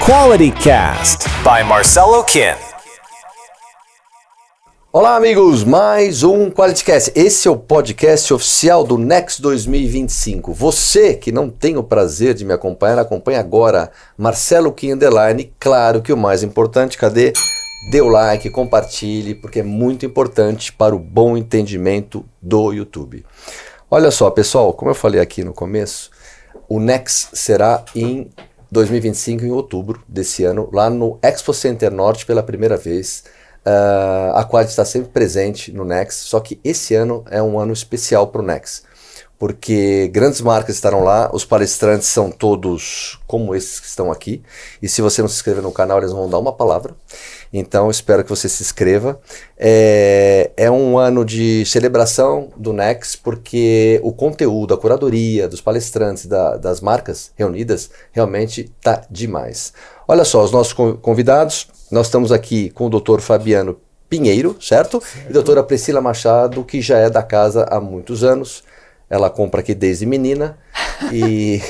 Quality Cast by Marcelo Kim. Olá amigos, mais um Quality Cast. Esse é o podcast oficial do Next 2025. Você que não tem o prazer de me acompanhar, acompanha agora Marcelo Kim Underline. Claro que o mais importante, cadê? Dê o like, compartilhe, porque é muito importante para o bom entendimento do YouTube. Olha só pessoal, como eu falei aqui no começo, o Next será em 2025, em outubro desse ano, lá no Expo Center Norte pela primeira vez. A Quality está sempre presente no Next, só que esse ano é um ano especial para o Next, porque grandes marcas estarão lá, os palestrantes são todos como esses que estão aqui, e se você não se inscrever no canal, eles vão dar uma palavra, então espero que você se inscreva. É um ano de celebração do Next, porque o conteúdo, a curadoria dos palestrantes, das marcas reunidas, realmente está demais. Olha só, os nossos convidados, nós estamos aqui com o Dr. Fabiano Pinheiro, certo? E a doutora Priscila Machado, que já é da casa há muitos anos. Ela compra aqui desde menina e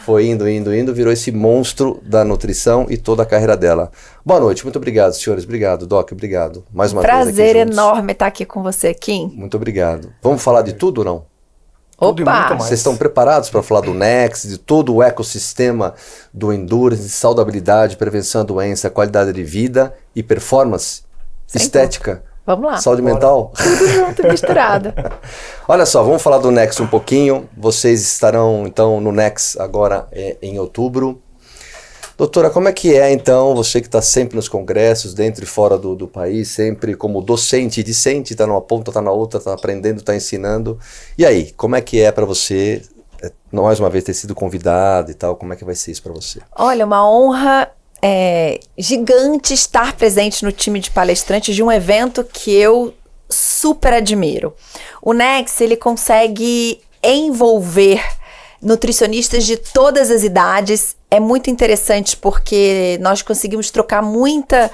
foi indo, virou esse monstro da nutrição e toda a carreira dela. Boa noite, muito obrigado, senhores. Obrigado, Doc, obrigado. Mais uma vez aqui juntos. Prazer enorme estar aqui com você, Kim. Muito obrigado. Vamos falar de tudo ou não? Opa! Vocês estão preparados para falar do Next, de todo o ecossistema do Endurance, saudabilidade, prevenção à doença, qualidade de vida e performance, estética, vamos lá. Saúde mental? Tudo junto, misturado. Olha só, vamos falar do Next um pouquinho. Vocês estarão então no Next agora em outubro. Doutora, como é que é então, você que está sempre nos congressos, dentro e fora do país, sempre como docente e discente, está numa ponta, está na outra, está aprendendo, está ensinando. E aí, como é que é para você, mais uma vez, ter sido convidado e tal, como é que vai ser isso para você? Olha, uma honra gigante estar presente no time de palestrantes de um evento que eu super admiro. O Next, ele consegue envolver nutricionistas de todas as idades. É muito interessante porque nós conseguimos trocar muita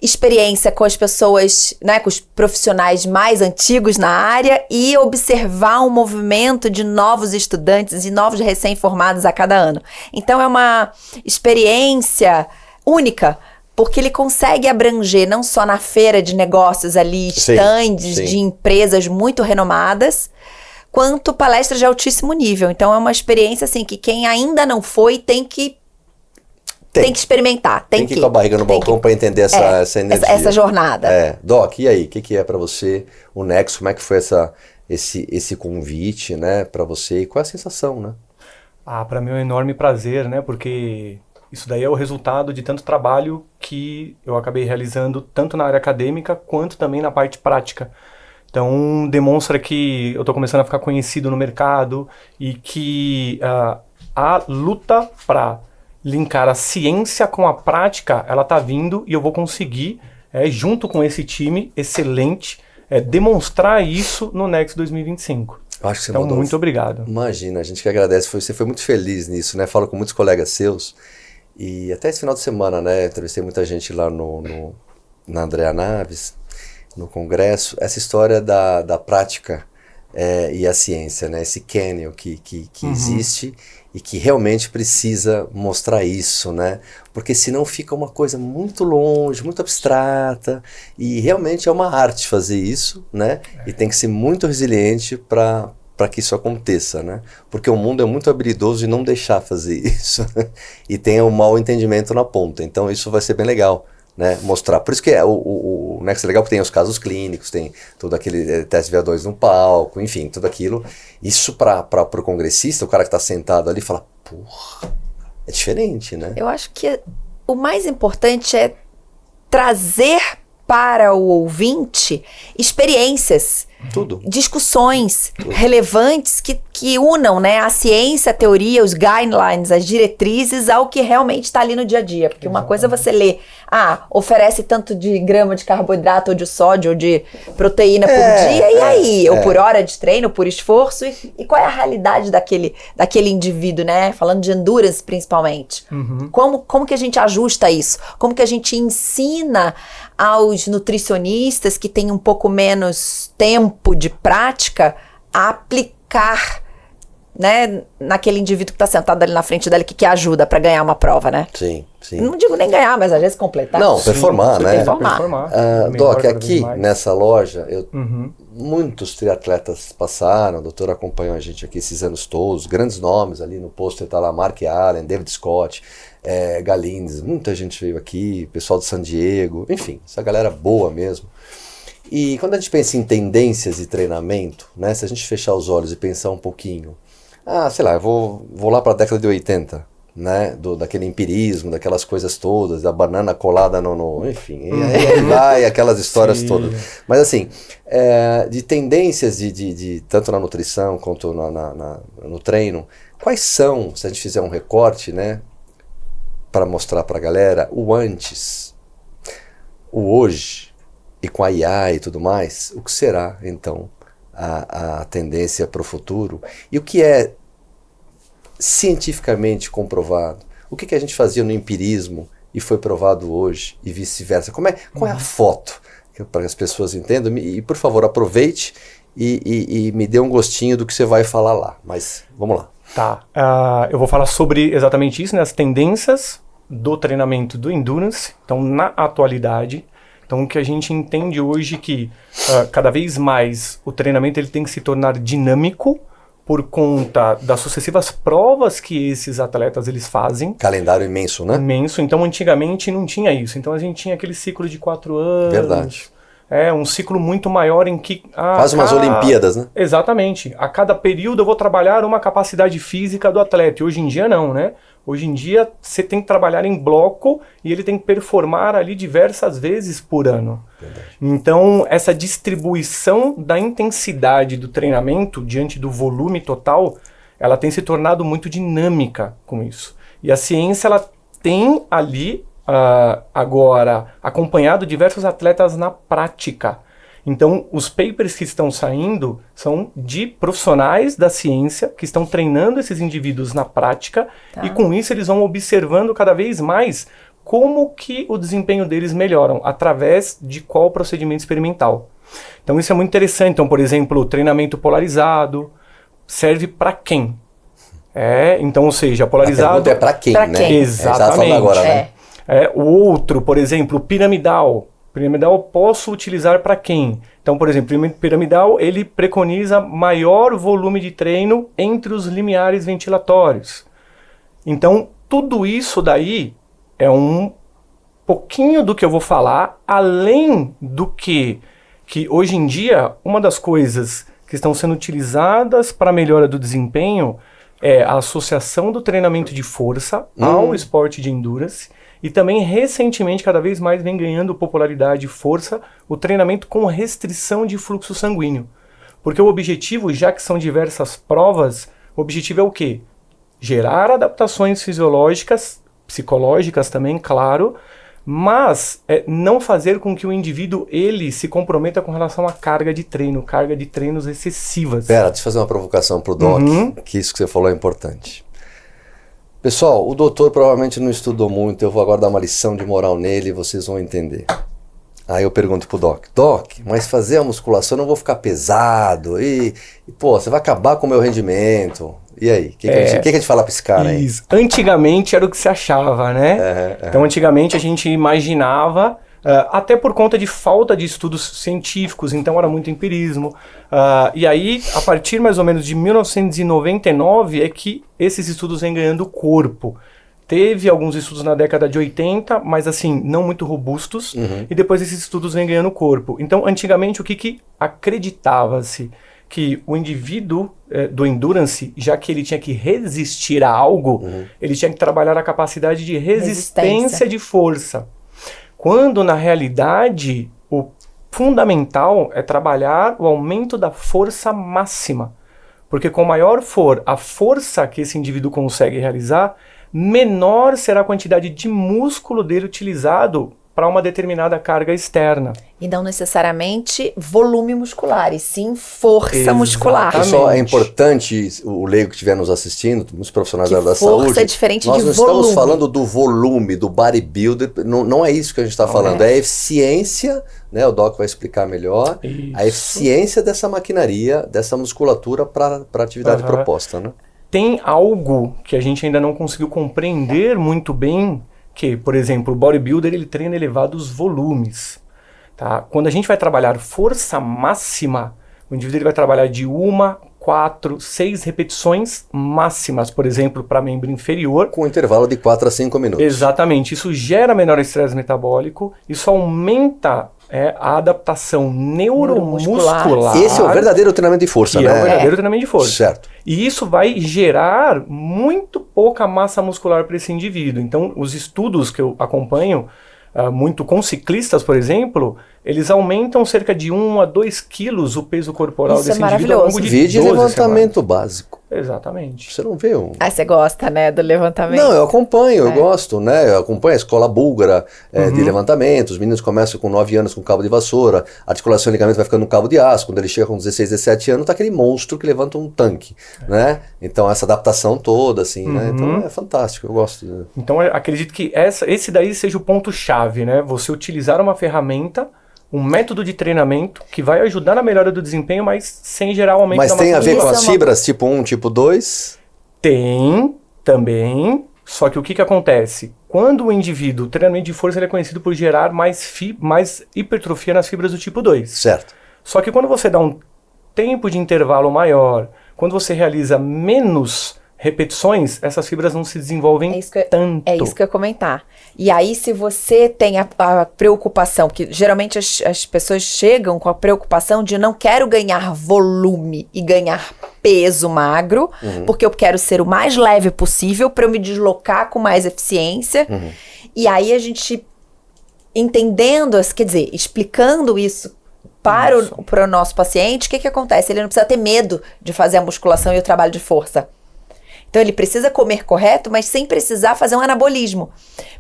experiência com as pessoas, né, com os profissionais mais antigos na área e observar um movimento de novos estudantes e novos recém-formados a cada ano. Então é uma experiência única, porque ele consegue abranger não só na feira de negócios ali, stands de empresas muito renomadas, quanto palestras de altíssimo nível. Então é uma experiência assim que quem ainda não foi tem que experimentar. Tem que ir com a barriga no balcão para entender essa energia. Essa jornada. Doc, e aí? O que é para você o Next? Como é que foi esse convite, né, para você? E qual é a sensação, né? Para mim é um enorme prazer, né? Porque isso daí é o resultado de tanto trabalho que eu acabei realizando tanto na área acadêmica quanto também na parte prática. Então, demonstra que eu estou começando a ficar conhecido no mercado e que a luta para linkar a ciência com a prática, ela está vindo e eu vou conseguir, junto com esse time excelente, demonstrar isso no Next 2025. Acho que você então, muito obrigado. Imagina, a gente que agradece, você foi muito feliz nisso, né? Falo com muitos colegas seus e até esse final de semana, né? Entrevistei muita gente lá na Andrea Naves, no congresso, essa história da prática e a ciência, né? Esse canyon que existe e que realmente precisa mostrar isso, né? Porque senão fica uma coisa muito longe, muito abstrata e realmente é uma arte fazer isso, né? E tem que ser muito resiliente para que isso aconteça, né? Porque o mundo é muito habilidoso em não deixar fazer isso e tem um mau entendimento na ponta, então isso vai ser bem legal, né, mostrar. Por isso que o Next é legal, porque tem os casos clínicos, tem todo aquele teste VO2 no palco, enfim, tudo aquilo. Isso para o congressista, o cara que está sentado ali, fala, porra, é diferente, né? Eu acho que o mais importante é trazer para o ouvinte experiências, discussões relevantes que unam, né, a ciência, a teoria, os guidelines, as diretrizes ao que realmente está ali no dia a dia. Porque uma coisa é você ler, oferece tanto de grama de carboidrato ou de sódio ou de proteína por dia, e aí? Ou por hora de treino, por esforço, e qual é a realidade daquele indivíduo, né? Falando de endurance principalmente. Como que a gente ajusta isso? Como que a gente ensina aos nutricionistas que têm um pouco menos tempo de prática a aplicar, né, naquele indivíduo que está sentado ali na frente dele que quer ajuda para ganhar uma prova, né? Sim. Sim. Não digo nem ganhar, mas às vezes completar. Não, performar, né? Performar. Doc, Melhor aqui cada vez mais. nessa loja, muitos triatletas passaram, o doutor acompanhou a gente aqui esses anos todos, grandes nomes ali no pôster, tá lá Mark Allen, David Scott, Galindes, muita gente veio aqui, pessoal de San Diego, enfim, essa galera boa mesmo. E quando a gente pensa em tendências e treinamento, né, se a gente fechar os olhos e pensar um pouquinho, sei lá, eu vou lá para a década de 80, né, daquele empirismo, daquelas coisas todas, da banana colada enfim, e aí vai aquelas histórias todas. Mas assim, de tendências de tanto na nutrição quanto no treino, quais são, se a gente fizer um recorte, né, para mostrar para a galera, o antes, o hoje, e com a IA e tudo mais, o que será, então, a tendência para o futuro? E o que é cientificamente comprovado? O que a gente fazia no empirismo e foi provado hoje e vice-versa? Qual é a foto? Para que as pessoas entendam. E, por favor, aproveite e me dê um gostinho do que você vai falar lá. Mas, vamos lá. Tá. Eu vou falar sobre exatamente isso, né? As tendências do treinamento do Endurance. Então, na atualidade... Então, o que a gente entende hoje é que cada vez mais o treinamento ele tem que se tornar dinâmico por conta das sucessivas provas que esses atletas eles fazem. Calendário imenso, né? Imenso. Então, antigamente não tinha isso. Então, a gente tinha aquele ciclo de 4 anos. Verdade. Um ciclo muito maior em que... Quase umas Olimpíadas, né? Exatamente. A cada período eu vou trabalhar uma capacidade física do atleta. E hoje em dia não, né? Hoje em dia você tem que trabalhar em bloco e ele tem que performar ali diversas vezes por ano. Verdade. Então, essa distribuição da intensidade do treinamento diante do volume total, ela tem se tornado muito dinâmica com isso. E a ciência, ela tem ali... agora acompanhado diversos atletas na prática. Então, os papers que estão saindo são de profissionais da ciência que estão treinando esses indivíduos na prática e com isso eles vão observando cada vez mais como que o desempenho deles melhoram, através de qual procedimento experimental. Então, isso é muito interessante. Então, por exemplo, o treinamento polarizado serve para quem? Então, ou seja, polarizado... A pergunta é para quem, pra né? quem? A Exatamente. gente tá falando agora, né? O outro, por exemplo, piramidal. Piramidal posso utilizar para quem? Então, por exemplo, piramidal ele preconiza maior volume de treino entre os limiares ventilatórios. Então, tudo isso daí é um pouquinho do que eu vou falar, além do que hoje em dia, uma das coisas que estão sendo utilizadas para a melhora do desempenho é a associação do treinamento de força ao esporte de endurance. E também, recentemente, cada vez mais vem ganhando popularidade e força o treinamento com restrição de fluxo sanguíneo. Porque o objetivo, já que são diversas provas, o objetivo é o quê? Gerar adaptações fisiológicas, psicológicas também, claro, mas não fazer com que o indivíduo ele se comprometa com relação à carga de treinos excessivas. Pera, deixa eu fazer uma provocação pro Doc, que isso que você falou é importante. Pessoal, o doutor provavelmente não estudou muito, eu vou agora dar uma lição de moral nele e vocês vão entender. Aí eu pergunto pro Doc, mas fazer a musculação eu não vou ficar pesado e pô, você vai acabar com o meu rendimento. E aí, o que a gente fala pra esse cara aí? Isso. Antigamente era o que se achava, né? Então antigamente a gente imaginava, até por conta de falta de estudos científicos, então era muito empirismo. E aí, a partir mais ou menos de 1999 é que esses estudos vêm ganhando corpo. Teve alguns estudos na década de 80, mas assim, não muito robustos, e depois esses estudos vêm ganhando corpo. Então, antigamente, o que acreditava-se? Que o indivíduo do endurance, já que ele tinha que resistir a algo, ele tinha que trabalhar a capacidade de resistência de força. Quando, na realidade, o fundamental é trabalhar o aumento da força máxima. Porque com maior for a força que esse indivíduo consegue realizar, menor será a quantidade de músculo dele utilizado para uma determinada carga externa. E não necessariamente volume muscular, e sim força muscular. Pessoal, é importante o leigo que estiver nos assistindo, os profissionais da saúde. Força é diferente de volume. Nós não estamos falando do volume, do bodybuilder, não é isso que a gente está falando, é a eficiência, né? O Doc vai explicar melhor, a eficiência dessa maquinaria, dessa musculatura para a atividade proposta, né? Tem algo que a gente ainda não conseguiu compreender muito bem, que, por exemplo, o bodybuilder ele treina elevados volumes. Tá? Quando a gente vai trabalhar força máxima, o indivíduo ele vai trabalhar de 1, 4, 6 repetições máximas, por exemplo, para membro inferior. Com um intervalo de 4 a 5 minutos. Exatamente. Isso gera menor estresse metabólico, isso aumenta a adaptação neuromuscular. Esse é o verdadeiro treinamento de força, que né? é o verdadeiro treinamento de força. Certo. E isso vai gerar muito pouca massa muscular para esse indivíduo. Então, os estudos que eu acompanho, muito com ciclistas, por exemplo, eles aumentam cerca de 1 a 2 quilos o peso corporal Isso desse é indivíduo ao longo de Vídeo de 12 levantamento semanas. básico. Exatamente. Você não vê um... Ah, você gosta, né, do levantamento? Não, eu acompanho, eu gosto, né? Eu acompanho a escola búlgara de levantamento. Os meninos começam com 9 anos com cabo de vassoura, a articulação e ligamento vai ficando no cabo de aço. Quando ele chega com 16, 17 anos, tá aquele monstro que levanta um tanque, né? Então, essa adaptação toda, assim, né? Então, é fantástico, eu gosto. Né? Então, eu acredito que esse daí seja o ponto-chave, né? Você utilizar uma ferramenta, um método de treinamento que vai ajudar na melhora do desempenho, mas sem gerar aumento da Mas massa tem a ver com Isso é as uma- fibras tipo 1, tipo 2? Tem também, só que o que acontece? Quando o indivíduo, o treinamento de força ele é conhecido por gerar mais hipertrofia nas fibras do tipo 2. Certo. Só que quando você dá um tempo de intervalo maior, quando você realiza menos repetições, essas fibras não se desenvolvem tanto. É isso que eu ia comentar. E aí, se você tem a preocupação, que geralmente as pessoas chegam com a preocupação de não quero ganhar volume e ganhar peso magro, porque eu quero ser o mais leve possível para eu me deslocar com mais eficiência. E aí a gente entendendo, quer dizer, explicando isso para o nosso paciente, o que acontece? Ele não precisa ter medo de fazer a musculação e o trabalho de força. Então, ele precisa comer correto, mas sem precisar fazer um anabolismo.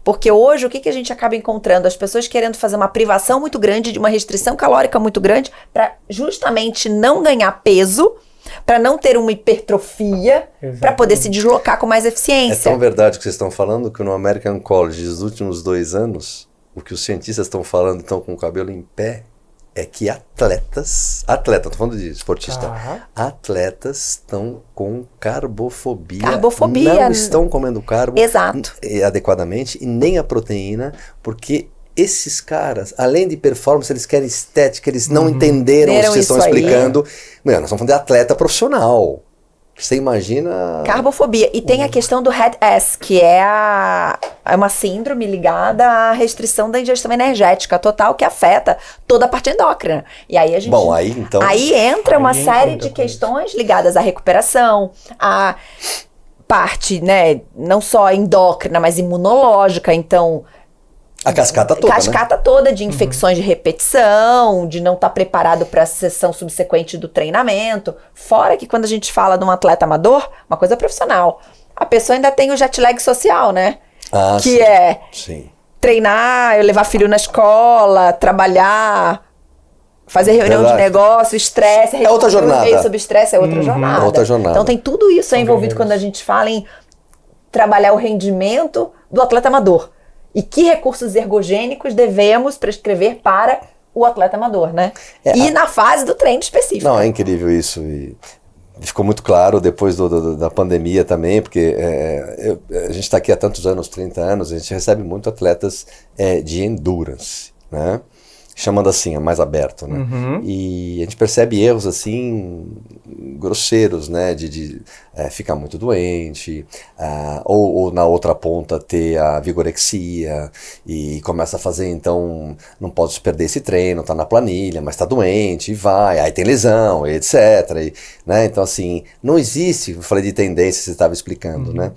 Porque hoje, o que a gente acaba encontrando? As pessoas querendo fazer uma privação muito grande, de uma restrição calórica muito grande, para justamente não ganhar peso, para não ter uma hipertrofia, para poder se deslocar com mais É eficiência. tão verdade que vocês estão falando que no American College, nos últimos 2 anos, o que os cientistas estão falando, estão com o cabelo em pé, é que atletas, tô falando de esportista, atletas estão com carbofobia. Carbofobia. Não estão comendo carbo Exato. adequadamente e nem a proteína, porque esses caras, além de performance, eles querem estética, eles não entenderam o que vocês estão isso aí. explicando. Meu, nós estamos falando de atleta profissional. Você imagina... Carbofobia. E tem a questão do HED-S, que é uma síndrome ligada à restrição da ingestão energética total, que afeta toda a parte endócrina. E aí a gente... Bom, aí então... Aí entra uma Aí série entra de questões ligadas à recuperação, à parte, né, não só endócrina, mas imunológica. Então... A cascata toda, Cascata toda de infecções de repetição, de não estar preparado para a sessão subsequente do treinamento. Fora que quando a gente fala de um atleta amador, uma coisa profissional, a pessoa ainda tem o jet lag social, né? Ah, que sim. Sim. Treinar, levar filho na escola, trabalhar, fazer reunião de negócio, estresse. É outra jornada. Meio sobre estresse é outra jornada. Outra jornada. Então tem tudo isso envolvido quando a gente fala em trabalhar o rendimento do atleta amador. E que recursos ergogênicos devemos prescrever para o atleta amador, né? Na fase do treino específico. Não, é incrível isso. E ficou muito claro depois da pandemia também, porque a gente está aqui há tantos anos, 30 anos, a gente recebe muito atletas de endurance, né? Chamando assim, é mais aberto, né? E a gente percebe erros assim grosseiros, né? De ficar muito doente, ou na outra ponta ter a vigorexia e começa a fazer, então, não pode perder esse treino, tá na planilha, mas tá doente e vai, aí tem lesão, e etc. Né? Então, assim, não existe, eu falei de tendência, você estava explicando, né?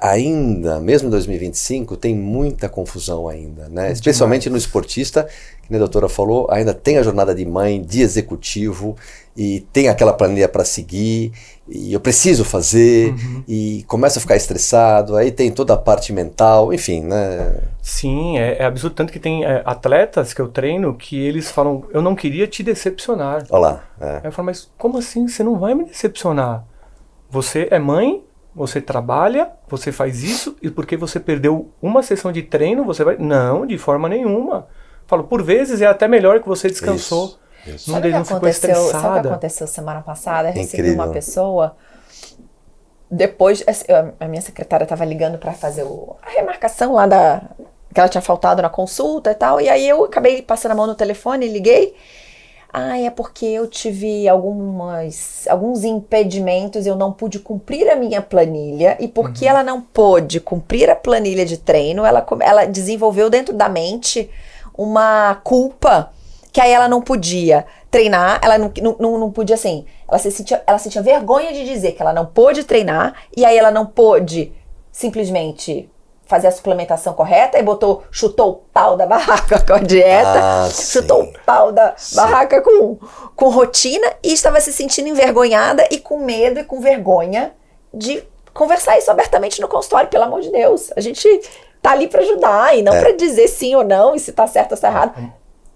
Ainda, mesmo em 2025, tem muita confusão ainda, né? Especialmente no esportista, que a doutora falou, ainda tem a jornada de mãe, de executivo, e tem aquela planilha para seguir, e eu preciso fazer, e começa a ficar estressado, aí tem toda a parte mental, enfim, né? Sim, é absurdo, tanto que tem atletas que eu treino que eles falam, eu não queria te decepcionar. Olha lá. Aí eu falo, mas como assim? Você não vai me decepcionar. Você é mãe, você trabalha, você faz isso, e porque você perdeu uma sessão de treino, você vai... Não, de forma nenhuma. Falo, por vezes é até melhor que você descansou. Isso. Não ficou estressada. Sabe o que aconteceu semana passada? Eu recebi Incrível. uma pessoa depois, a minha secretária estava ligando para fazer a remarcação lá que ela tinha faltado na consulta e tal, e aí eu acabei passando a mão no telefone, liguei. É porque eu tive alguns impedimentos, eu não pude cumprir a minha planilha, e porque ela não pôde cumprir a planilha de treino, ela desenvolveu dentro da mente uma culpa, que aí ela não podia treinar, ela não podia, assim, ela sentia vergonha de dizer que ela não pôde treinar, e aí ela não pôde simplesmente fazer a suplementação correta, e chutou o pau da barraca com a dieta, chutou o pau da barraca com rotina, e estava se sentindo envergonhada e com medo e com vergonha de conversar isso abertamente no consultório. Pelo amor de Deus, a gente tá ali para ajudar e não para dizer sim ou não, e se tá certo ou se tá errado.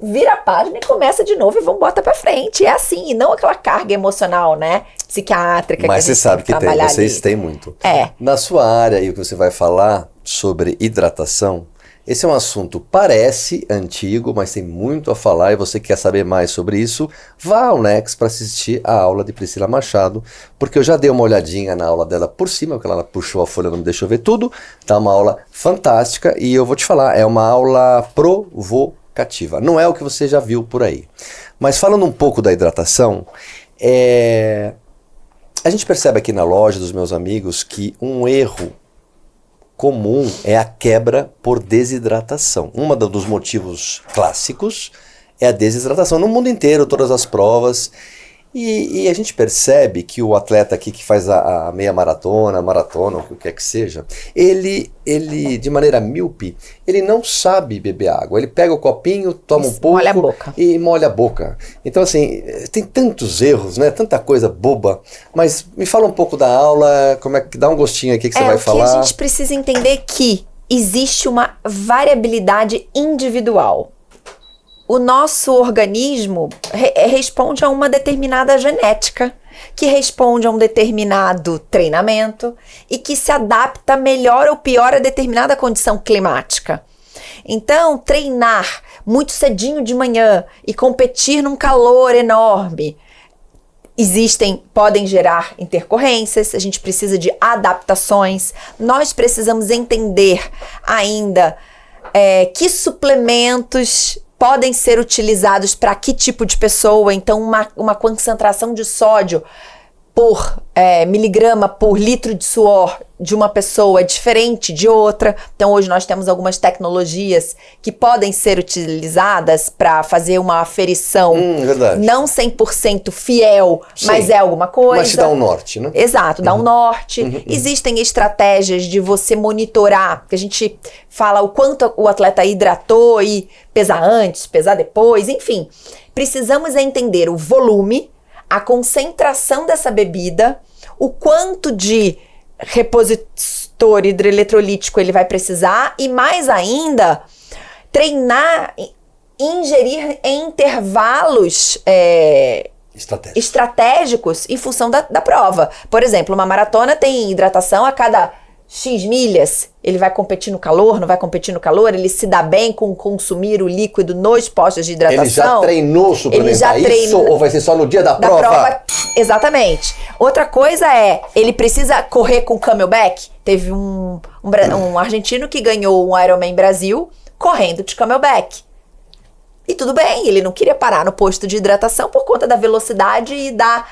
Vira a página e começa de novo e vamos botar pra frente. É assim, e não aquela carga emocional, né? Psiquiátrica. Mas que a gente você sabe que vocês têm muito. Na sua área, e o que você vai falar sobre hidratação, esse é um assunto, parece antigo, mas tem muito a falar, e você quer saber mais sobre isso, vá ao Next para assistir a aula de Priscila Machado, porque eu já dei uma olhadinha na aula dela por cima, porque ela puxou a folha, não me deixou ver tudo. Tá uma aula fantástica, e eu vou te falar, é uma aula provocativa. Não é o que você já viu por aí. Mas falando um pouco da hidratação, a gente percebe aqui na loja dos meus amigos que um erro comum é a quebra por desidratação. Um dos motivos clássicos é a desidratação no mundo inteiro, todas as provas. E a gente percebe que o atleta aqui que faz a meia maratona, o que quer que seja, ele de maneira míope, ele não sabe beber água. Ele pega o copinho, toma um pouco e molha a boca. Então assim, tem tantos erros, né? Tanta coisa boba. Mas me fala um pouco da aula, como é que dá um gostinho aqui que você vai falar. A gente precisa entender que existe uma variabilidade individual. O nosso organismo responde a uma determinada genética, que responde a um determinado treinamento e que se adapta melhor ou pior a determinada condição climática. Então, treinar muito cedinho de manhã e competir num calor enorme, podem gerar intercorrências, a gente precisa de adaptações, nós precisamos entender ainda que suplementos podem ser utilizados para que tipo de pessoa. Então uma concentração de sódio por miligrama por litro de suor de uma pessoa é diferente de outra. Então hoje nós temos algumas tecnologias que podem ser utilizadas para fazer uma aferição não 100% fiel, mas é alguma coisa. Mas te dá um norte, né? Exato, dá um norte. Existem estratégias de você monitorar, que a gente fala o quanto o atleta hidratou e pesar antes, pesar depois, enfim. Precisamos entender o volume, a concentração dessa bebida, o quanto de repositor hidroeletrolítico ele vai precisar e, mais ainda, treinar, ingerir em intervalos estratégicos em função da prova. Por exemplo, uma maratona tem hidratação a cada X milhas, ele vai competir no calor, não vai competir no calor, ele se dá bem com consumir o líquido nos postos de hidratação. Ele já treinou suplementar isso ou vai ser só no dia da prova? Exatamente. Outra coisa ele precisa correr com camelback. Teve um argentino que ganhou um Ironman Brasil correndo de camelback. E tudo bem, ele não queria parar no posto de hidratação por conta da velocidade e da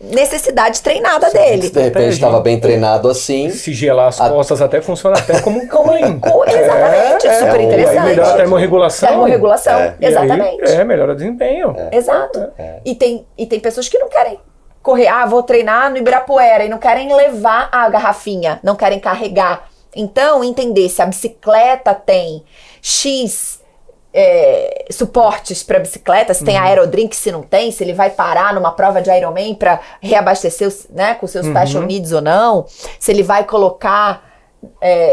necessidade treinada dele. De repente estava bem treinado assim. Se gelar as costas até funciona até como exatamente, super interessante. Aí melhora a termorregulação. Exatamente. Melhora o desempenho. Exato. E tem pessoas que não querem correr. Vou treinar no Ibirapuera e não querem levar a garrafinha, não querem carregar. Então, entender se a bicicleta tem X suportes para bicicleta, se tem aerodrink, se não tem, se ele vai parar numa prova de Ironman para reabastecer com seus special needs ou não, se ele vai colocar,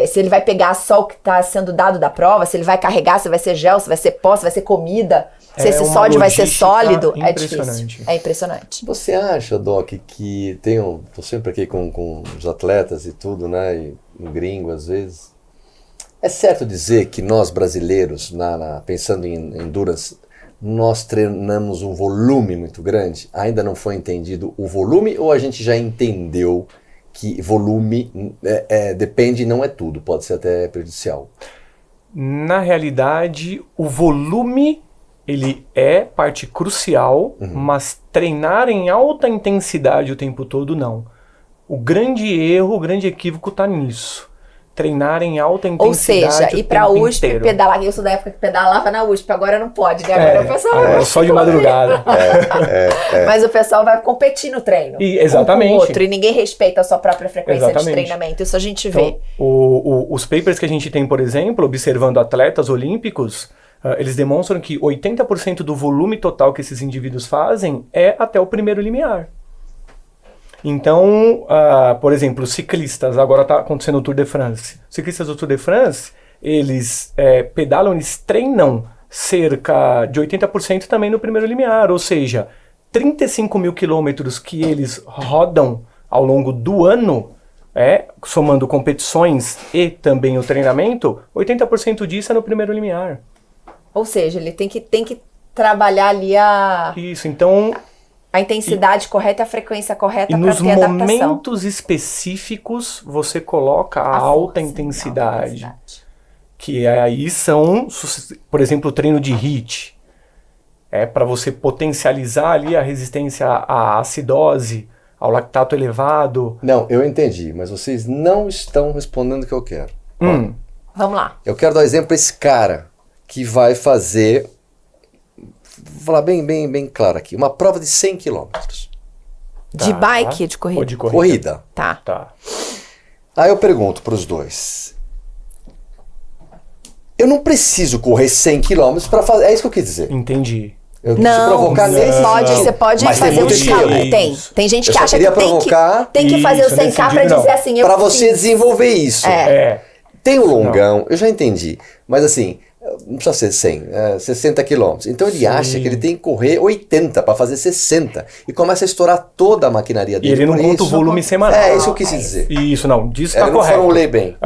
se ele vai pegar só o que está sendo dado da prova, se ele vai carregar, se vai ser gel, se vai ser pó, se vai ser comida, se esse sódio vai ser sólido. É difícil. É impressionante. Você acha, Doc, que tô sempre aqui com os atletas e tudo, né, e um gringo às vezes. É certo dizer que nós brasileiros, pensando em endurance, nós treinamos um volume muito grande? Ainda não foi entendido o volume ou a gente já entendeu que volume depende, não é tudo, pode ser até prejudicial. Na realidade, o volume ele é parte crucial, mas treinar em alta intensidade o tempo todo, não. O grande erro, o grande equívoco está nisso. Treinar em alta Ou intensidade seja, ir pra tempo USP inteiro. pedalar. Eu sou da época que pedalava na USP, agora não pode, né? Agora o pessoal vai Só de madrugada. Mas o pessoal vai competir no treino. Exatamente. Um com o outro, e ninguém respeita a sua própria frequência de Exatamente. treinamento. Isso a gente vê. Então, os papers que a gente tem, por exemplo, observando atletas olímpicos, eles demonstram que 80% do volume total que esses indivíduos fazem é até o primeiro limiar. Então, por exemplo, os ciclistas, agora está acontecendo o Tour de France. Os ciclistas do Tour de France, eles pedalam, eles treinam cerca de 80% também no primeiro limiar, ou seja, 35 mil quilômetros que eles rodam ao longo do ano, somando competições e também o treinamento, 80% disso é no primeiro limiar. Ou seja, ele tem que trabalhar ali Isso, então... a intensidade correta e a frequência correta E para nos ter adaptação. momentos específicos, você coloca a alta intensidade. Que aí são, por exemplo, o treino de HIIT. Para você potencializar ali a resistência à acidose, ao lactato elevado. Não, eu entendi, mas vocês não estão respondendo o que eu quero. Vamos lá. Eu quero dar exemplo para esse cara que vai fazer, vou falar bem claro aqui, uma prova de 100 quilômetros. De bike, de corrida? Ou de Corrida. Tá. Tá. Aí eu pergunto para os dois. Eu não preciso correr 100 quilômetros para fazer... É isso que eu quis dizer. Entendi. Eu quis Não, provocar nesse você pode Mas tem fazer muito um escala. estímulo. Tem gente Eu que só acha queria que provocar tem que fazer o isso, nesse 100K pra sentido, dizer não. assim, eu Para você fiz. desenvolver isso. Tem o longão, eu já entendi. Mas assim, não precisa ser 100, 60 quilômetros. Então ele acha que ele tem que correr 80 para fazer 60. E começa a estourar toda a maquinaria E dele. ele não por conta o isso. volume semanal. É isso que eu quis dizer. Isso, não. Disso Ele está não correto. formulei bem.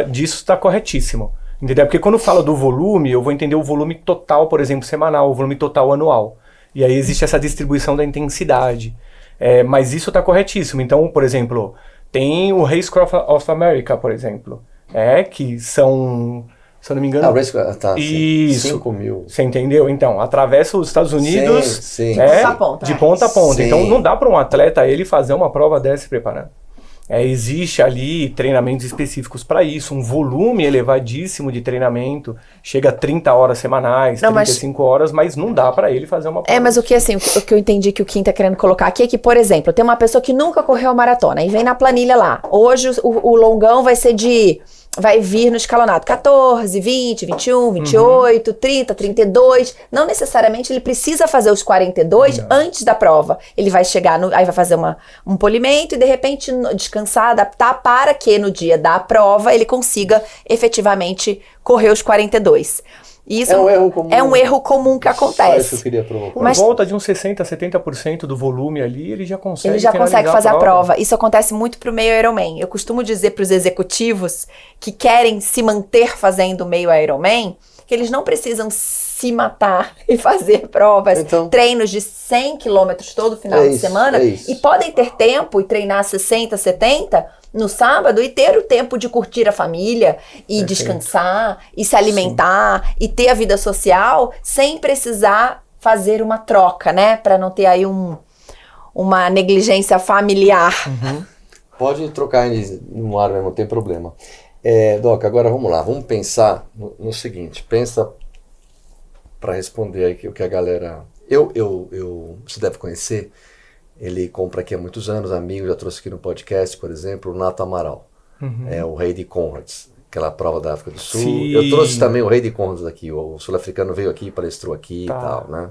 Disso está corretíssimo. Entendeu? Porque quando fala do volume, eu vou entender o volume total, por exemplo, semanal, o volume total anual. E aí existe essa distribuição da intensidade. Mas isso está corretíssimo. Então, por exemplo, tem o Racecross of America, por exemplo. Que são, se eu não me engano... Isso. 5 mil. Você entendeu? Então, atravessa os Estados Unidos Sim. de ponta a ponta. Sim. Então, não dá para um atleta ele fazer uma prova dessa se preparando. Existe ali treinamentos específicos para isso, um volume elevadíssimo de treinamento, chega a 30 horas semanais, 35 horas, mas não dá para ele fazer uma prova. Mas o que eu entendi que o Kim tá querendo colocar aqui é que, por exemplo, tem uma pessoa que nunca correu a maratona e vem na planilha lá. Hoje o longão vai vir no escalonado 14, 20, 21, 28, 30, 32. Não necessariamente ele precisa fazer os 42 antes da prova. Ele vai chegar, aí vai fazer um polimento e de repente descansar, adaptar para que no dia da prova ele consiga efetivamente correr os 42. Isso É um erro comum. É um erro comum que acontece. Só isso que eu queria provocar. Por volta de uns 60%, 70% do volume ali, ele já consegue fazer a prova. Isso acontece muito pro meio Ironman. Eu costumo dizer pros executivos que querem se manter fazendo o meio Ironman, que eles não precisam se matar e fazer provas, treinos de 100 quilômetros todo final de semana, e podem ter tempo e treinar 60, 70 no sábado e ter o tempo de curtir a família e descansar e se alimentar e ter a vida social sem precisar fazer uma troca, né? Para não ter aí uma negligência familiar. Pode trocar no ar mesmo, não tem problema. Doc, agora vamos lá, vamos pensar no seguinte, pensa para responder aí o que a galera... Você deve conhecer, ele compra aqui há muitos anos, amigo, já trouxe aqui no podcast, por exemplo, o Nato Amaral, o rei de Conrads, aquela prova da África do Sul. Sim. Eu trouxe também o rei de Conrads aqui, o sul-africano veio aqui, palestrou aqui e tal, né?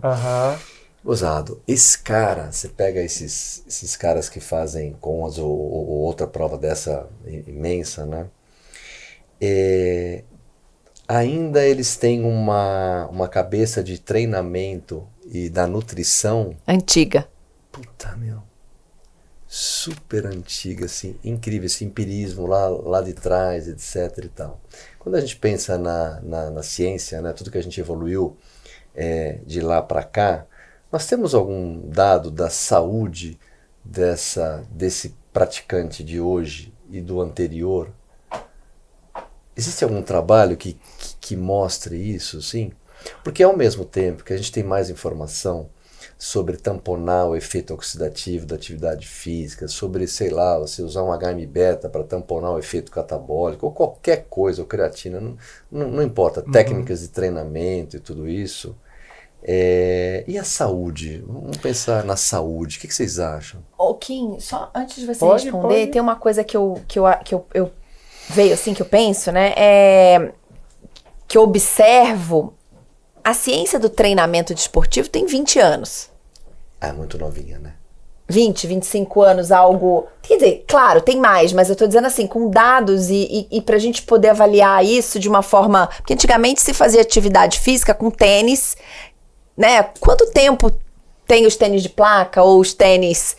Usado. Esse cara, você pega esses caras que fazem Conrads ou outra prova dessa imensa, né? Ainda eles têm uma cabeça de treinamento e da nutrição Antiga. Puta, meu, super antiga, assim, incrível, esse empirismo lá de trás, etc e tal. Quando a gente pensa na ciência, né, tudo que a gente evoluiu de lá para cá, nós temos algum dado da saúde desse praticante de hoje e do anterior? Existe algum trabalho que mostre isso, sim? Porque ao mesmo tempo que a gente tem mais informação sobre tamponar o efeito oxidativo da atividade física, sobre, sei lá, você usar um HM-beta para tamponar o efeito catabólico, ou qualquer coisa, ou creatina, não importa, técnicas de treinamento e tudo isso. E a saúde? Vamos pensar na saúde. O que vocês acham? Ô, Kim, só antes de você Pode. responder, tem uma coisa que eu veio assim, que eu penso, né? Que eu observo. A ciência do treinamento desportivo tem 20 anos. É muito novinha, né? 20, 25 anos, algo... Quer dizer, claro, tem mais, mas eu tô dizendo assim, com dados e pra gente poder avaliar isso de uma forma... Porque antigamente se fazia atividade física com tênis, né? Quanto tempo tem os tênis de placa ou os tênis...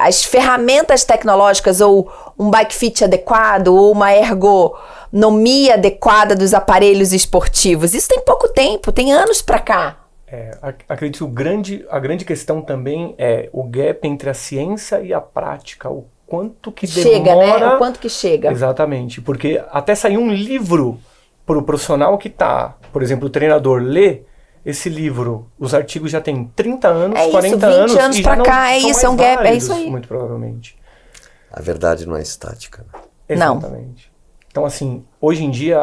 as ferramentas tecnológicas ou um bike fit adequado ou uma ergonomia adequada dos aparelhos esportivos. Isso tem pouco tempo, tem anos pra cá. Acredito que a grande questão também é o gap entre a ciência e a prática, o quanto que Chega, demora... né? O quanto que chega. Exatamente, porque até sair um livro para o profissional que está, por exemplo, o treinador lê esse livro, os artigos já têm 30 anos, 40 anos, 20 anos e pra já não cá, são isso, é um mais gap, é válidos, isso aí. muito provavelmente. A verdade não é estática, né? Não. Exatamente. Então, assim, hoje em dia,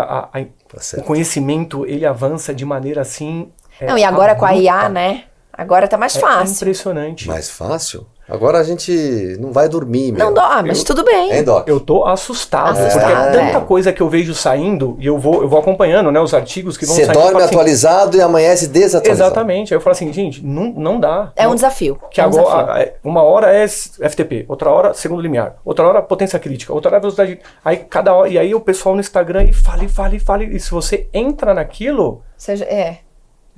o certo. conhecimento, ele avança de maneira assim... Não, e agora com a abrupta. IA, né? Agora tá mais É fácil. impressionante. Mais fácil? Agora a gente não vai dormir, meu. Não dá, mas tudo bem. Hein, Doc? Eu tô assustado, Assustado, porque é tanta é. coisa que eu vejo saindo, e eu vou acompanhando, né, os artigos que vão Você saindo. eu dorme falo assim, atualizado e amanhece desatualizado. exatamente. Aí eu falo assim, gente, não dá. É Não- um desafio. Que é um desafio. agora, uma hora é FTP, outra hora segundo limiar, outra hora potência crítica, outra hora velocidade. Aí cada hora, e aí o pessoal no Instagram e fala. E se você entra naquilo,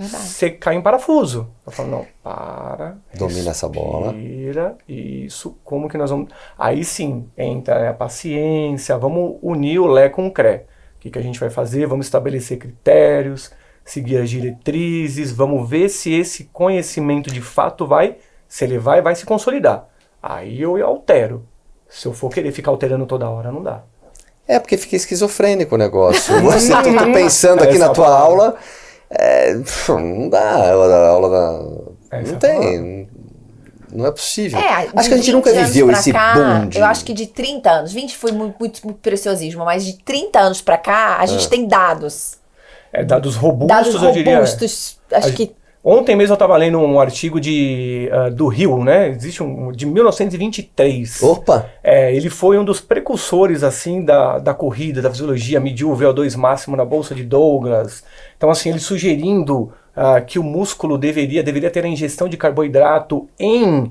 Verdade. você cai em parafuso. Eu falo, não, para. Domina essa bola. Respira, isso, como que nós vamos... Aí sim, entra, né, a paciência, vamos unir o Lé com o CRE. O que a gente vai fazer? Vamos estabelecer critérios, seguir as diretrizes, vamos ver se esse conhecimento de fato se ele vai se consolidar. Aí eu altero. Se eu for querer ficar alterando toda hora, não dá. Porque fica esquizofrênico o negócio. Você tô pensando aqui Essa na tua palavra. aula, não dá, a aula da... Essa Não é a tem, não é possível. Acho de que a gente 20 nunca anos viveu pra esse cá, boom de... Eu acho que de 30 anos, 20 foi muito preciosismo, mas de 30 anos pra cá, a gente tem dados. Dados robustos, Dados eu diria. robustos. Acho que Ontem mesmo eu estava lendo um artigo do Rio, né? Existe de 1923. Opa! Ele foi um dos precursores, assim, da corrida, da fisiologia, mediu o VO2 máximo na bolsa de Douglas. Então, assim, ele sugerindo que o músculo deveria ter a ingestão de carboidrato em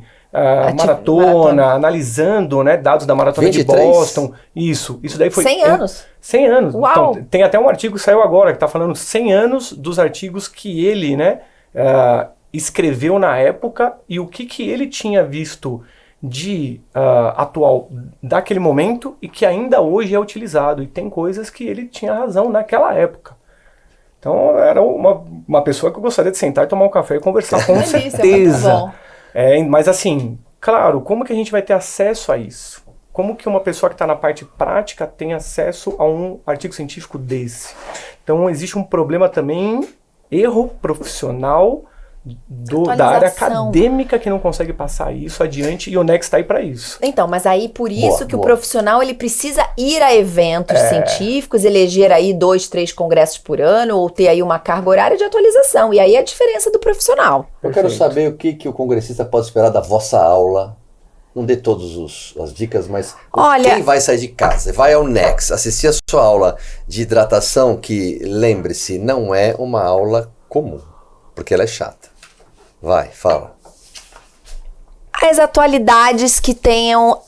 maratona, analisando, né, dados da maratona 23? de Boston. Isso daí foi... 100 anos. 100 anos. Uau! Então, tem até um artigo que saiu agora, que está falando 100 anos dos artigos que ele, né, escreveu na época e o que ele tinha visto de atual daquele momento e que ainda hoje é utilizado. E tem coisas que ele tinha razão naquela época. Então era uma pessoa que eu gostaria de sentar e tomar um café e conversar, com Delícia, muito certeza. bom. Mas assim, claro, como que a gente vai ter acesso a isso? Como que uma pessoa que está na parte prática tem acesso a um artigo científico desse? Então existe um problema também, erro profissional da área Atualização. acadêmica que não consegue passar isso adiante e o Next está aí para isso. Então, mas aí por isso que boa. o profissional ele precisa ir a eventos científicos, eleger aí 2, 3 congressos por ano ou ter aí uma carga horária de atualização. E aí é a diferença do profissional. Eu quero Perfeito. saber o que o congressista pode esperar da vossa aula. Não dê todas as dicas, mas Olha- quem vai sair de casa, vai ao Next, assistir a sua aula de hidratação, que, lembre-se, não é uma aula comum, porque ela é chata. Vai, fala. As atualidades que tenham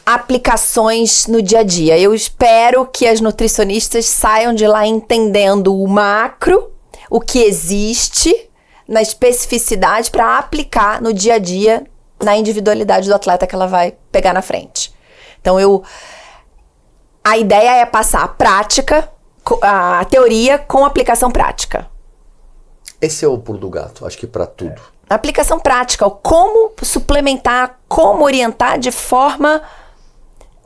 aplicações no dia a dia. Eu espero que as nutricionistas saiam de lá entendendo o macro, o que existe, na especificidade para aplicar no dia a dia, na individualidade do atleta que ela vai pegar na frente. Então, a ideia é passar a prática, a teoria com aplicação prática. Esse é o pulo do gato, acho que para tudo. Aplicação prática, como suplementar, como orientar de forma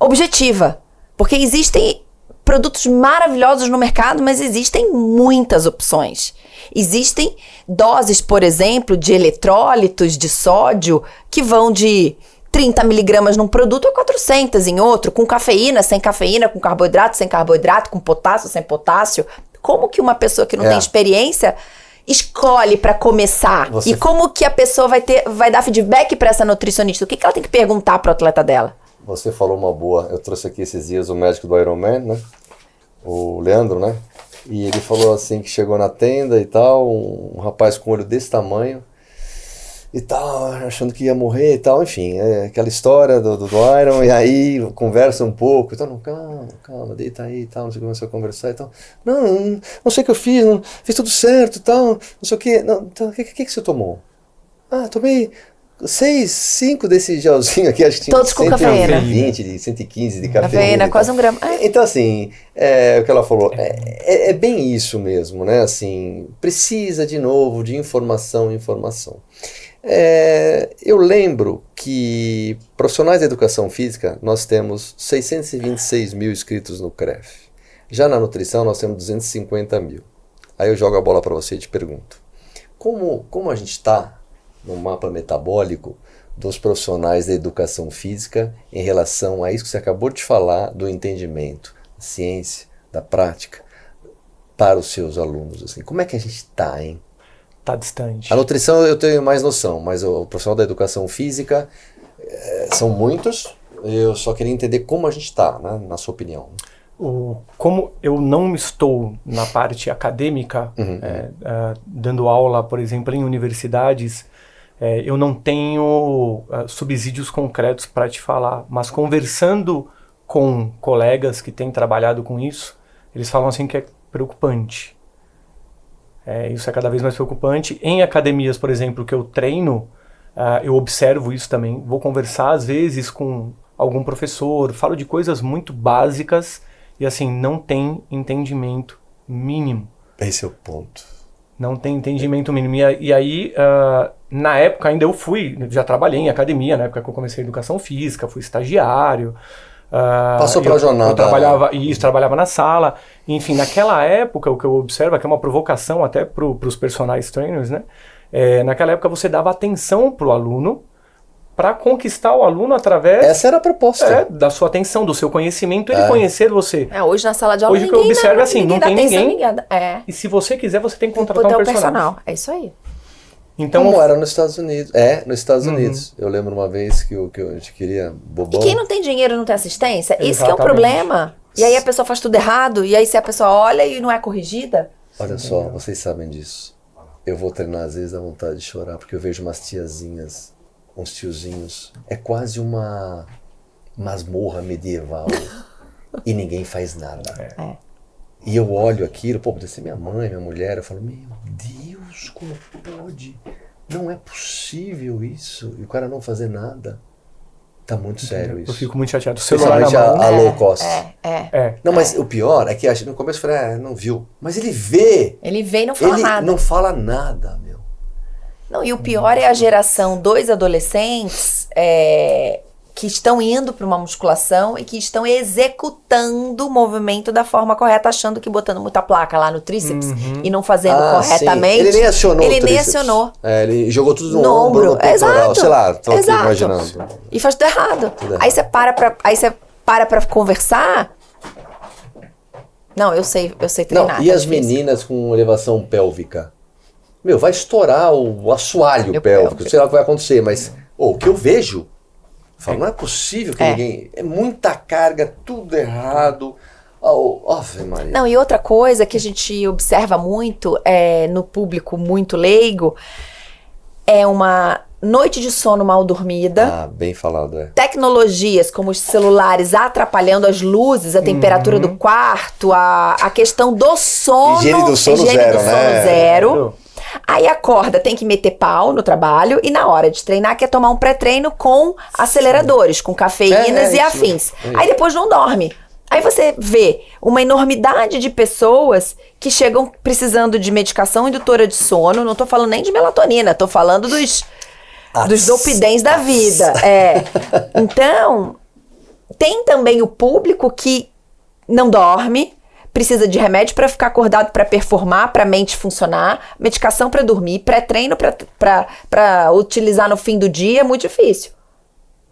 objetiva. Porque existem produtos maravilhosos no mercado, mas existem muitas opções. Existem doses, por exemplo, de eletrólitos, de sódio, que vão de 30 miligramas num produto a 400 em outro, com cafeína, sem cafeína, com carboidrato, sem carboidrato, com potássio, sem potássio. Como que uma pessoa que não tem experiência escolhe para começar? E como que a pessoa vai dar feedback para essa nutricionista? O que ela tem que perguntar para o atleta dela? Você falou uma boa. Eu trouxe aqui esses dias o médico do Ironman, né? O Leandro, né? E ele falou assim que chegou na tenda e tal, um rapaz com olho desse tamanho e tal, achando que ia morrer e tal, enfim, aquela história do Iron, e aí conversa um pouco, então, calma, deita aí e tal, não sei o que, começou a conversar e tal, não sei o que eu fiz, fiz tudo certo e tal, não sei o que, então, o que você tomou? Tomei 5 desse gelzinho aqui, acho que tinha todos com cafeína. 115 de cafeína. Cafeína, quase 1 grama. Então, assim, o que ela falou, é bem isso mesmo, né? Assim, precisa, de novo, de informação. Eu lembro que profissionais da educação física, nós temos 626 mil inscritos no CREF. Já na nutrição, nós temos 250 mil. Aí eu jogo a bola para você e te pergunto, como a gente está no mapa metabólico dos profissionais da educação física em relação a isso que você acabou de falar, do entendimento, da ciência, da prática, para os seus alunos? Assim, como é que a gente está, hein? Tá distante. A nutrição eu tenho mais noção, mas o profissional da educação física são muitos. Eu só queria entender como a gente está, né, na sua opinião. Como eu não estou na parte acadêmica, dando aula, por exemplo, em universidades, eu não tenho subsídios concretos para te falar, mas conversando com colegas que têm trabalhado com isso, eles falam assim que é preocupante. Isso é cada vez mais preocupante. Em academias, por exemplo, que eu treino, eu observo isso também. Vou conversar, às vezes, com algum professor, falo de coisas muito básicas e, assim, não tem entendimento mínimo. Esse é o ponto. Não tem entendimento mínimo. E aí, na época, ainda já trabalhei em academia, na época que eu comecei a educação física, fui estagiário. Passou pela jornada. Eu trabalhava na sala. Enfim, naquela época, o que eu observo, que é uma provocação até para os personagens trainers, né? Naquela época você dava atenção para o aluno, para conquistar o aluno através... Essa era a proposta. Da sua atenção, do seu conhecimento, ele conhecer você. Hoje na sala de aula hoje que eu observo é assim, não tem ninguém. E se você quiser, você tem que contratar um personal. É isso aí. Então, como era nos Estados Unidos. Nos Estados Unidos. Eu lembro uma vez que a gente queria bobão. E quem não tem dinheiro não tem assistência? Isso que é um problema. E aí a pessoa faz tudo errado, e aí se a pessoa olha e não é corrigida... Olha só, vocês sabem disso. Eu vou treinar às vezes dá vontade de chorar, porque eu vejo umas tiazinhas, uns tiozinhos. É quase uma masmorra medieval e ninguém faz nada. E eu olho aquilo, deve ser minha mãe, minha mulher, eu falo, meu Deus, como pode? Não é possível isso. E o cara não fazer nada. Tá muito sério isso. Eu fico muito chateado. O celular na mão. A low cost. Não, mas o pior é que no começo eu falei, não viu. Mas ele vê. Ele vê e não fala nada. Ele não fala nada, meu. Não, e o pior é a geração 2 adolescentes que estão indo para uma musculação e que estão executando o movimento da forma correta, achando que botando muita placa lá no tríceps e não fazendo corretamente. Sim. Ele nem acionou Ele nem acionou. Ele jogou tudo no ombro, no peitoral, sei lá, tô aqui imaginando. E faz tudo errado. Aí você para pra conversar. Não, eu sei treinar. Não, e as meninas com elevação pélvica? Meu, vai estourar o assoalho pélvico, sei lá o que vai acontecer, mas o que eu vejo, eu falo, não é possível que ninguém... É muita carga, tudo errado. Ave Maria. Não, e outra coisa que a gente observa muito no público muito leigo é uma noite de sono mal dormida. Bem falado, Tecnologias como os celulares atrapalhando as luzes, a temperatura do quarto, a questão do sono. Higiene do sono zero. Aí acorda, tem que meter pau no trabalho e na hora de treinar quer tomar um pré-treino com aceleradores, com cafeínas e afins. Aí depois não dorme. Aí você vê uma enormidade de pessoas que chegam precisando de medicação indutora de sono, não tô falando nem de melatonina, tô falando dos dopidens da vida. Então, tem também o público que não dorme, precisa de remédio para ficar acordado, para performar, para a mente funcionar, medicação para dormir, pré-treino para utilizar no fim do dia, é muito difícil.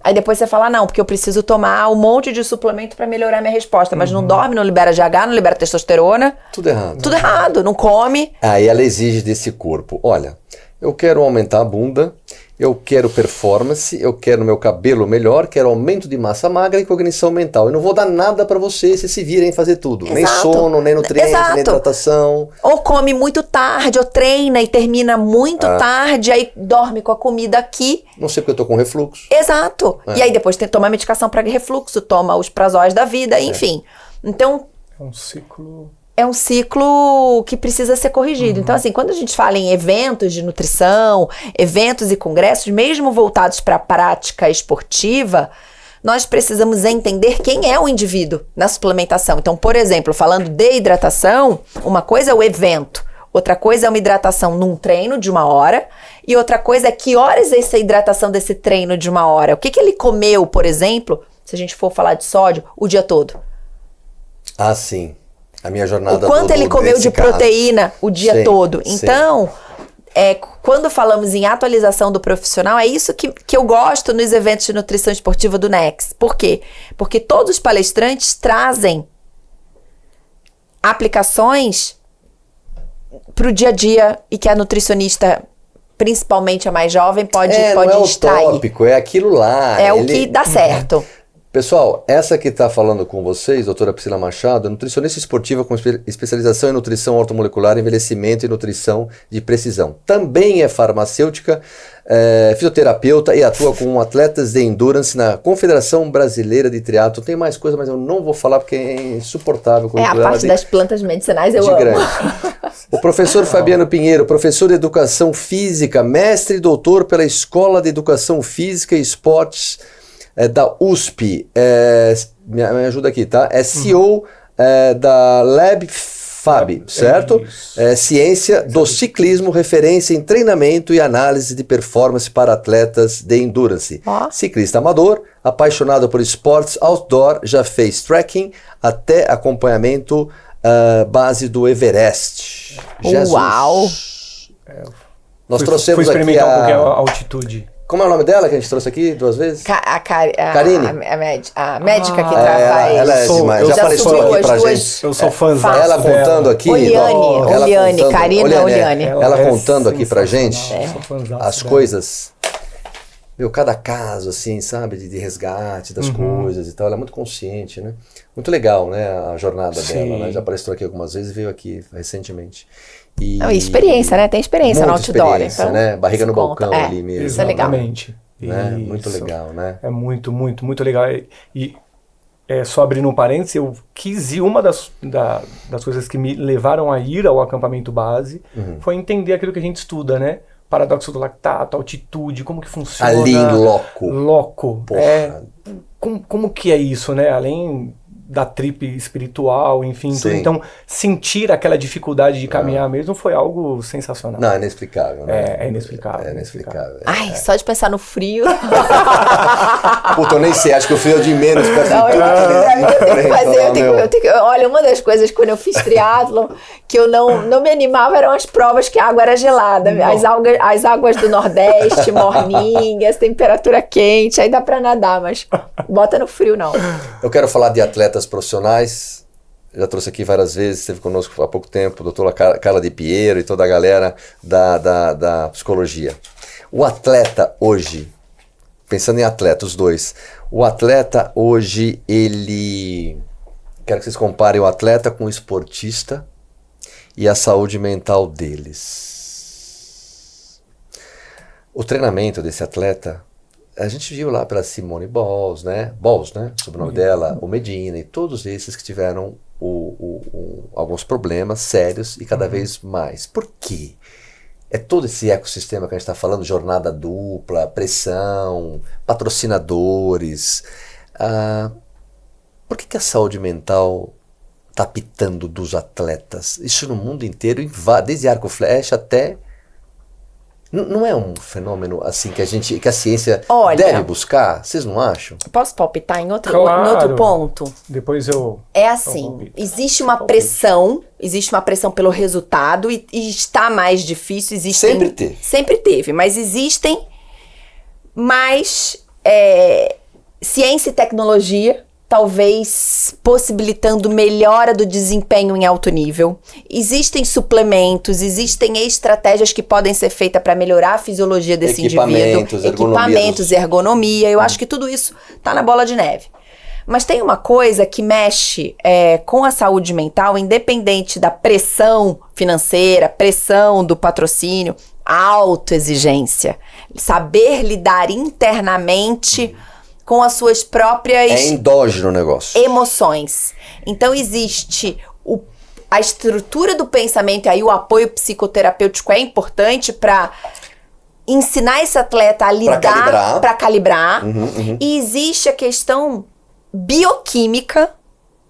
Aí depois você fala, não, porque eu preciso tomar um monte de suplemento para melhorar minha resposta, mas não dorme, não libera GH, não libera testosterona. Tudo errado. Tudo errado, não come. Aí ela exige desse corpo, olha, eu quero aumentar a bunda, eu quero performance, eu quero meu cabelo melhor, quero aumento de massa magra e cognição mental. Eu não vou dar nada pra vocês se virem fazer tudo. Nem Exato. sono, nem nutrientes, Exato. nem hidratação. Ou come muito tarde, ou treina e termina muito tarde, aí dorme com a comida aqui. Não sei porque eu tô com refluxo. Exato. E aí depois toma medicação para refluxo, toma os prazóis da vida, enfim. Então, É um ciclo... é um ciclo que precisa ser corrigido. Então, assim, quando a gente fala em eventos de nutrição, eventos e congressos, mesmo voltados para a prática esportiva, nós precisamos entender quem é o indivíduo na suplementação. Então, por exemplo, falando de hidratação, uma coisa é o evento, outra coisa é uma hidratação num treino de 1 hora, e outra coisa é que horas é essa hidratação desse treino de 1 hora. O que ele comeu, por exemplo, se a gente for falar de sódio, o dia todo. Ah, sim. A minha jornada O quanto ele comeu de proteína o dia Sim, todo. sim. Então, quando falamos em atualização do profissional, é isso que eu gosto nos eventos de nutrição esportiva do NEX. Por quê? Porque todos os palestrantes trazem aplicações para o dia a dia e que a nutricionista, principalmente a mais jovem, pode não é extrair. utópico, é aquilo lá. É o que dá certo. Pessoal, essa que está falando com vocês, doutora Priscila Machado, nutricionista esportiva com especialização em nutrição ortomolecular, envelhecimento e nutrição de precisão. Também é farmacêutica, fisioterapeuta e atua com atletas de endurance na Confederação Brasileira de Triatlo. Tem mais coisa, mas eu não vou falar porque é insuportável. É a parte das plantas medicinais, eu de amo. grande. O professor Fabiano Pinheiro, professor de Educação Física, mestre e doutor pela Escola de Educação Física e Esportes da USP, me ajuda aqui, tá? É CEO da Lab Fab, certo? Ciência do ciclismo, referência em treinamento e análise de performance para atletas de endurance. Ciclista amador, apaixonado por esportes outdoor, já fez trekking até acompanhamento base do Everest. Jesus. Uau! Nós trouxemos fui aqui experimentar um pouquinho a altitude. Como é o nome dela que a gente trouxe aqui 2 vezes? Karine? A médica que ela é sou- demais. eu Já já apareceu subiu aqui as pra duas- gente. Eu sou fãzão Ela dela. contando aqui. Oliane, Karina Oliane. Ela contando aqui pra gente sensacional, sou fãzaço as dela. coisas. Cada caso, assim, sabe? De resgate das coisas e tal. Ela é muito consciente, né? Muito legal, né? A jornada Sim. dela, né? Já apareceu aqui algumas vezes e veio aqui recentemente. Não, e experiência, né? Tem experiência no Muita outdoor. experiência, Então, né? Barriga no isso conta. balcão ali mesmo. Isso é legal. Exatamente. Né? Muito Isso. legal, né? É muito, muito, muito legal. E só abrindo um parênteses, eu quis ir, uma das coisas que me levaram a ir ao acampamento base foi entender aquilo que a gente estuda, né? Paradoxo do lactato, altitude, como que funciona. Ali em loco. Loco. Porra. Como que é isso, né? Além da trip espiritual, enfim, tudo. Sim. Então, sentir aquela dificuldade de caminhar mesmo foi algo sensacional. Não, é inexplicável, né? É inexplicável. É inexplicável. Ai, só de pensar no frio. Puta, eu nem sei, acho que o frio é de menos perto Não, de tudo. eu tenho que fazer, olha, uma das coisas quando eu fiz triatlon que eu não me animava eram as provas que a água era gelada. As águas do Nordeste, morninhas, temperatura quente, aí dá pra nadar, mas bota no frio não. Eu quero falar de atletas profissionais. Já trouxe aqui várias vezes, esteve conosco há pouco tempo, a doutora Carla de Piero e toda a galera da psicologia. O atleta hoje, pensando em atleta, os dois, o atleta hoje, quero que vocês comparem o atleta com o esportista e a saúde mental deles. O treinamento desse atleta, a gente viu lá pela Simone Biles, né? Sobre o nome dela, o Medina e todos esses que tiveram alguns problemas sérios e cada vez mais. Por quê? É todo esse ecossistema que a gente está falando, jornada dupla, pressão, patrocinadores. Por que a saúde mental está pitando dos atletas? Isso no mundo inteiro, desde arco e flecha até Não é um fenômeno assim que a ciência Olha, deve buscar? Vocês não acham? Posso palpitar em outro Claro. ponto? Depois eu... É assim, existe uma pressão pelo resultado e está mais difícil. Sempre teve. Sempre teve, mas existem mais ciência e tecnologia, talvez possibilitando melhora do desempenho em alto nível. Existem suplementos, existem estratégias que podem ser feitas para melhorar a fisiologia desse indivíduo. Equipamentos, ergonomia. Eu acho que tudo isso está na bola de neve. Mas tem uma coisa que mexe com a saúde mental, independente da pressão financeira, pressão do patrocínio, a autoexigência. Saber lidar internamente com as suas próprias... É endógeno o negócio. Emoções. Então existe a estrutura do pensamento e aí o apoio psicoterapêutico é importante para ensinar esse atleta a lidar, para calibrar. E existe a questão bioquímica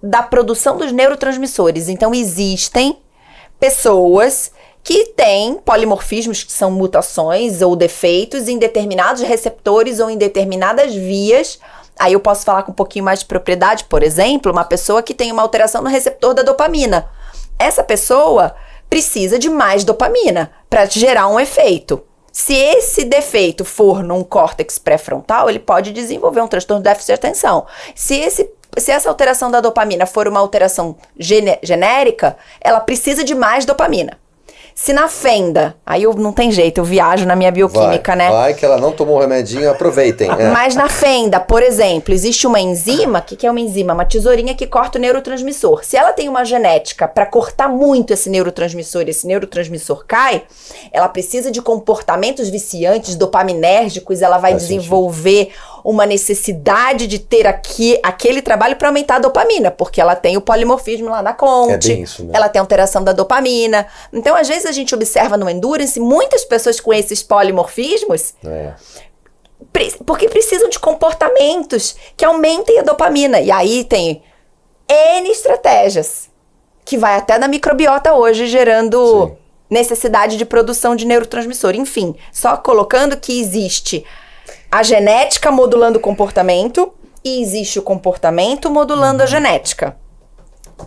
da produção dos neurotransmissores. Então existem pessoas que têm polimorfismos, que são mutações ou defeitos em determinados receptores ou em determinadas vias. Aí eu posso falar com um pouquinho mais de propriedade. Por exemplo, uma pessoa que tem uma alteração no receptor da dopamina. Essa pessoa precisa de mais dopamina para gerar um efeito. Se esse defeito for num córtex pré-frontal, ele pode desenvolver um transtorno de déficit de atenção. Se essa alteração da dopamina for uma alteração genérica, ela precisa de mais dopamina. Se na fenda, aí não tem jeito, eu viajo na minha bioquímica, né? Vai que ela não tomou o remedinho, aproveitem. Mas na fenda, por exemplo, existe uma enzima, o que é uma enzima? Uma tesourinha que corta o neurotransmissor. Se ela tem uma genética para cortar muito esse neurotransmissor cai, ela precisa de comportamentos viciantes, dopaminérgicos, ela vai desenvolver uma necessidade de ter aquele trabalho para aumentar a dopamina, porque ela tem o polimorfismo lá na Conte, bem isso, né? Ela tem alteração da dopamina. Então, às vezes, a gente observa no Endurance muitas pessoas com esses polimorfismos porque precisam de comportamentos que aumentem a dopamina. E aí tem N estratégias, que vai até na microbiota hoje, gerando necessidade de produção de neurotransmissor. Enfim, só colocando que existe a genética modulando o comportamento e existe o comportamento modulando a genética.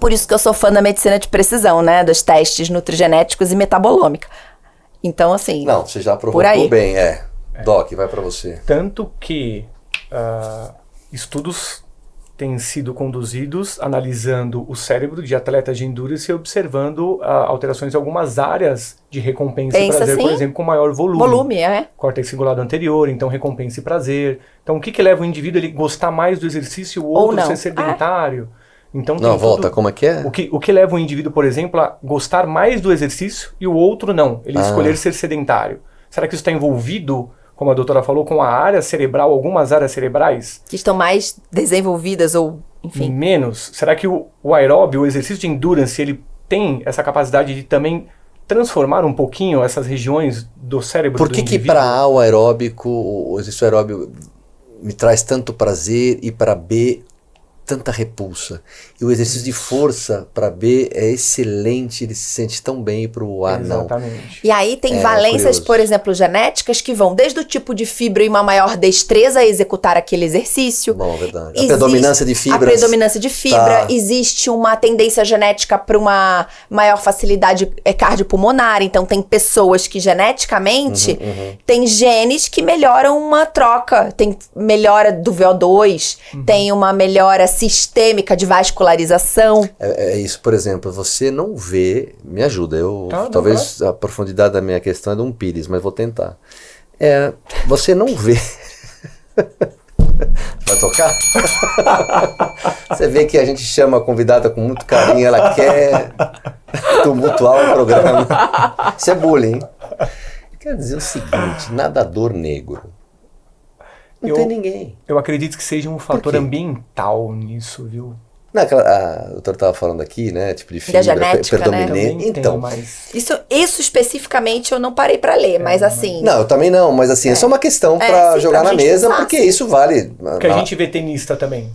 Por isso que eu sou fã da medicina de precisão, né? Dos testes nutrigenéticos e metabolômica. Então, assim... Não, você já provocou bem, Doc, vai pra você. Tanto que estudos têm sido conduzidos analisando o cérebro de atletas de endurance e observando alterações em algumas áreas de recompensa e prazer, por exemplo, com maior volume. Córtex cingulado anterior, então recompensa e prazer. Então, o que leva o indivíduo a ele gostar mais do exercício e o outro ser sedentário? Então, como é que é? O que leva o indivíduo, por exemplo, a gostar mais do exercício e o outro não, ele escolher ser sedentário. Será que isso está envolvido, como a doutora falou, com a área cerebral, algumas áreas cerebrais? Que estão mais desenvolvidas ou, enfim... Menos. Será que o aeróbio, o exercício de endurance, ele tem essa capacidade de também transformar um pouquinho essas regiões do cérebro do indivíduo? Por que para A o aeróbico, o exercício aeróbio me traz tanto prazer e para B tanta repulsa? E o exercício de força para B é excelente, ele se sente tão bem, e para o A não. Exatamente. E aí tem valências, por exemplo, genéticas que vão desde o tipo de fibra e uma maior destreza a executar aquele exercício. Bom, verdade. A predominância de fibras. A predominância de fibra. Existe uma tendência genética para uma maior facilidade cardiopulmonar. Então tem pessoas que geneticamente têm genes que melhoram uma troca. Tem melhora do VO2, tem uma melhora sistêmica de vascularização. É isso, por exemplo, você não vê, me ajuda, talvez a profundidade da minha questão é de um pires, mas vou tentar. Você não vê. Vai tocar? Você vê que a gente chama a convidada com muito carinho, ela quer tumultuar o programa. Isso é bullying. Quer dizer o seguinte, nadador negro. Não tem ninguém. Eu acredito que seja um fator ambiental nisso, viu? Não, a doutora estava falando aqui, né? Tipo de fibra, da genética, predominante. Né? Então, isso especificamente eu não parei para ler, mas assim... Não, eu também não, mas assim, é só uma questão para jogar na mesa, porque isso vale... Porque a gente vê tenista também.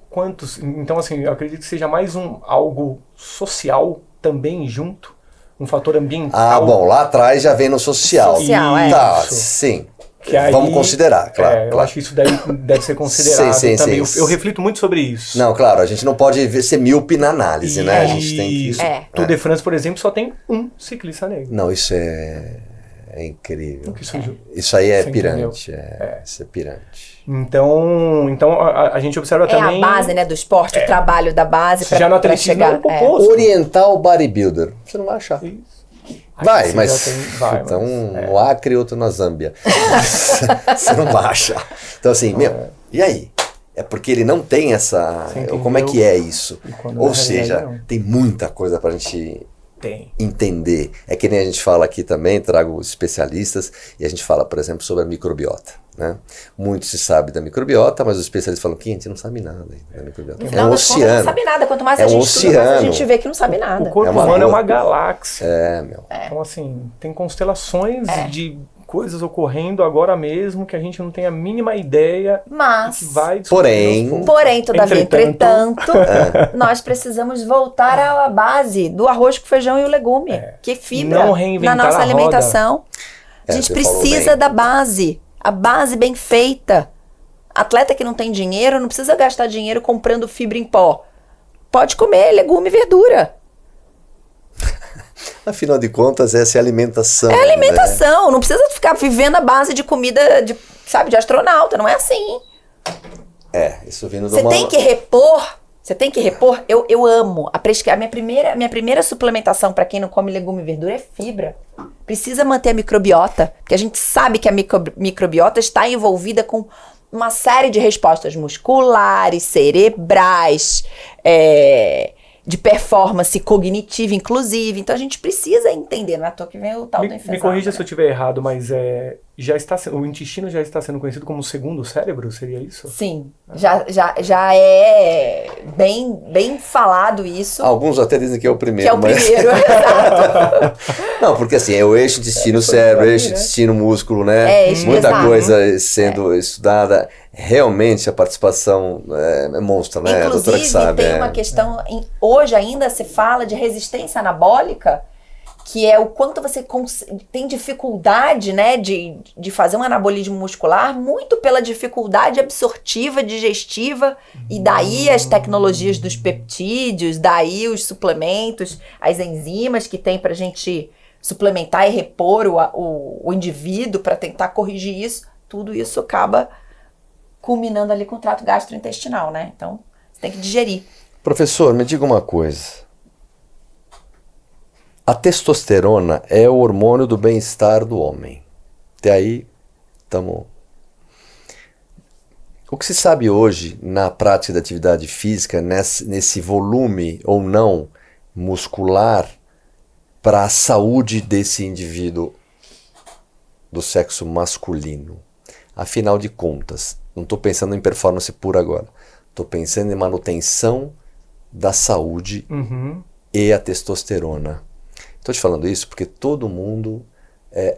Quantos... Então, assim, eu acredito que seja mais algo social também junto, um fator ambiental. Ah, bom, lá atrás já vem no social. Social, Tá, Isso. sim. Que aí, Vamos considerar, claro. Eu claro. acho que isso daí deve ser considerado Sim, também. sim. Eu reflito muito sobre isso. Não, claro, a gente não pode ser míope na análise, né? A gente tem que... Isso. Tour de France, por exemplo, só tem um ciclista negro. Não, isso é incrível. Que surgiu. Isso aí é Você pirante. entendeu? Isso é pirante. Então a gente observa também... É a base, né, do esporte, o trabalho da base Já no para atletismo chegar. é o oposto. Oriental bodybuilder. Você não vai achar. Isso. Vai, Você mas... já tem- vai, então, mas, no Acre e outro na Zâmbia. Você não vai achar. Então, assim, e aí? É porque ele não tem essa... Você entendeu? Como é que é isso? E quando Ou na realidade seja, não. tem muita coisa pra gente Tem. entender. É que nem a gente fala aqui também, trago especialistas, e a gente fala, por exemplo, sobre a microbiota. Né? Muito se sabe da microbiota, mas os especialistas falam que a gente não sabe nada da microbiota. No É final um das contas, oceano. não sabe nada. Quanto mais É a um gente estuda, mais a oceano. gente vê que não sabe nada. O corpo É uma humano é rua. uma galáxia. É, meu. Então, assim, tem constelações de coisas ocorrendo agora mesmo que a gente não tem a mínima ideia Mas, que vai Porém- todavia, entretanto, É. nós precisamos voltar à base do arroz com feijão e o legume, que fibra Não reinventar na nossa a roda. alimentação. A gente você falou precisa bem. da base, a base bem feita. Atleta que não tem dinheiro não precisa gastar dinheiro comprando fibra em pó. Pode comer legume e verdura. Afinal de contas, essa é a alimentação. É alimentação, não precisa ficar vivendo a base de comida de, sabe, de astronauta, não é assim. Né? Isso vindo de Você uma... tem que repor. Você tem que repor. Eu amo. A minha primeira suplementação para quem não come legume e verdura é fibra. Precisa manter a microbiota. Porque a gente sabe que a microbiota está envolvida com uma série de respostas musculares, cerebrais, de performance cognitiva, inclusive. Então a gente precisa entender. Não é à toa que vem o tal do enfesado. Me corrija né? se eu estiver errado, mas o intestino já está sendo conhecido como o segundo cérebro, seria isso? Sim, já é bem falado isso. Alguns até dizem que é o primeiro. Que é o mas... primeiro, exato. Não, porque assim, é o eixo intestino-cérebro, eixo intestino-músculo, né? É, isso, Muita exato. coisa sendo estudada. Realmente a participação é monstra, né? A doutora que Inclusive, sabe. tem uma questão, hoje ainda se fala de resistência anabólica, que é o quanto você tem dificuldade, né, de fazer um anabolismo muscular, muito pela dificuldade absortiva, digestiva, e daí as tecnologias dos peptídeos, daí os suplementos, as enzimas que tem pra gente suplementar e repor o indivíduo para tentar corrigir isso, tudo isso acaba culminando ali com o trato gastrointestinal, né? Então, você tem que digerir. Professor, me diga uma coisa. A testosterona é o hormônio do bem-estar do homem. Até aí, estamos... O que se sabe hoje na prática da atividade física, nesse volume ou não muscular, para a saúde desse indivíduo do sexo masculino? Afinal de contas, não estou pensando em performance pura agora. Estou pensando em manutenção da saúde e a testosterona. Estou te falando isso porque todo mundo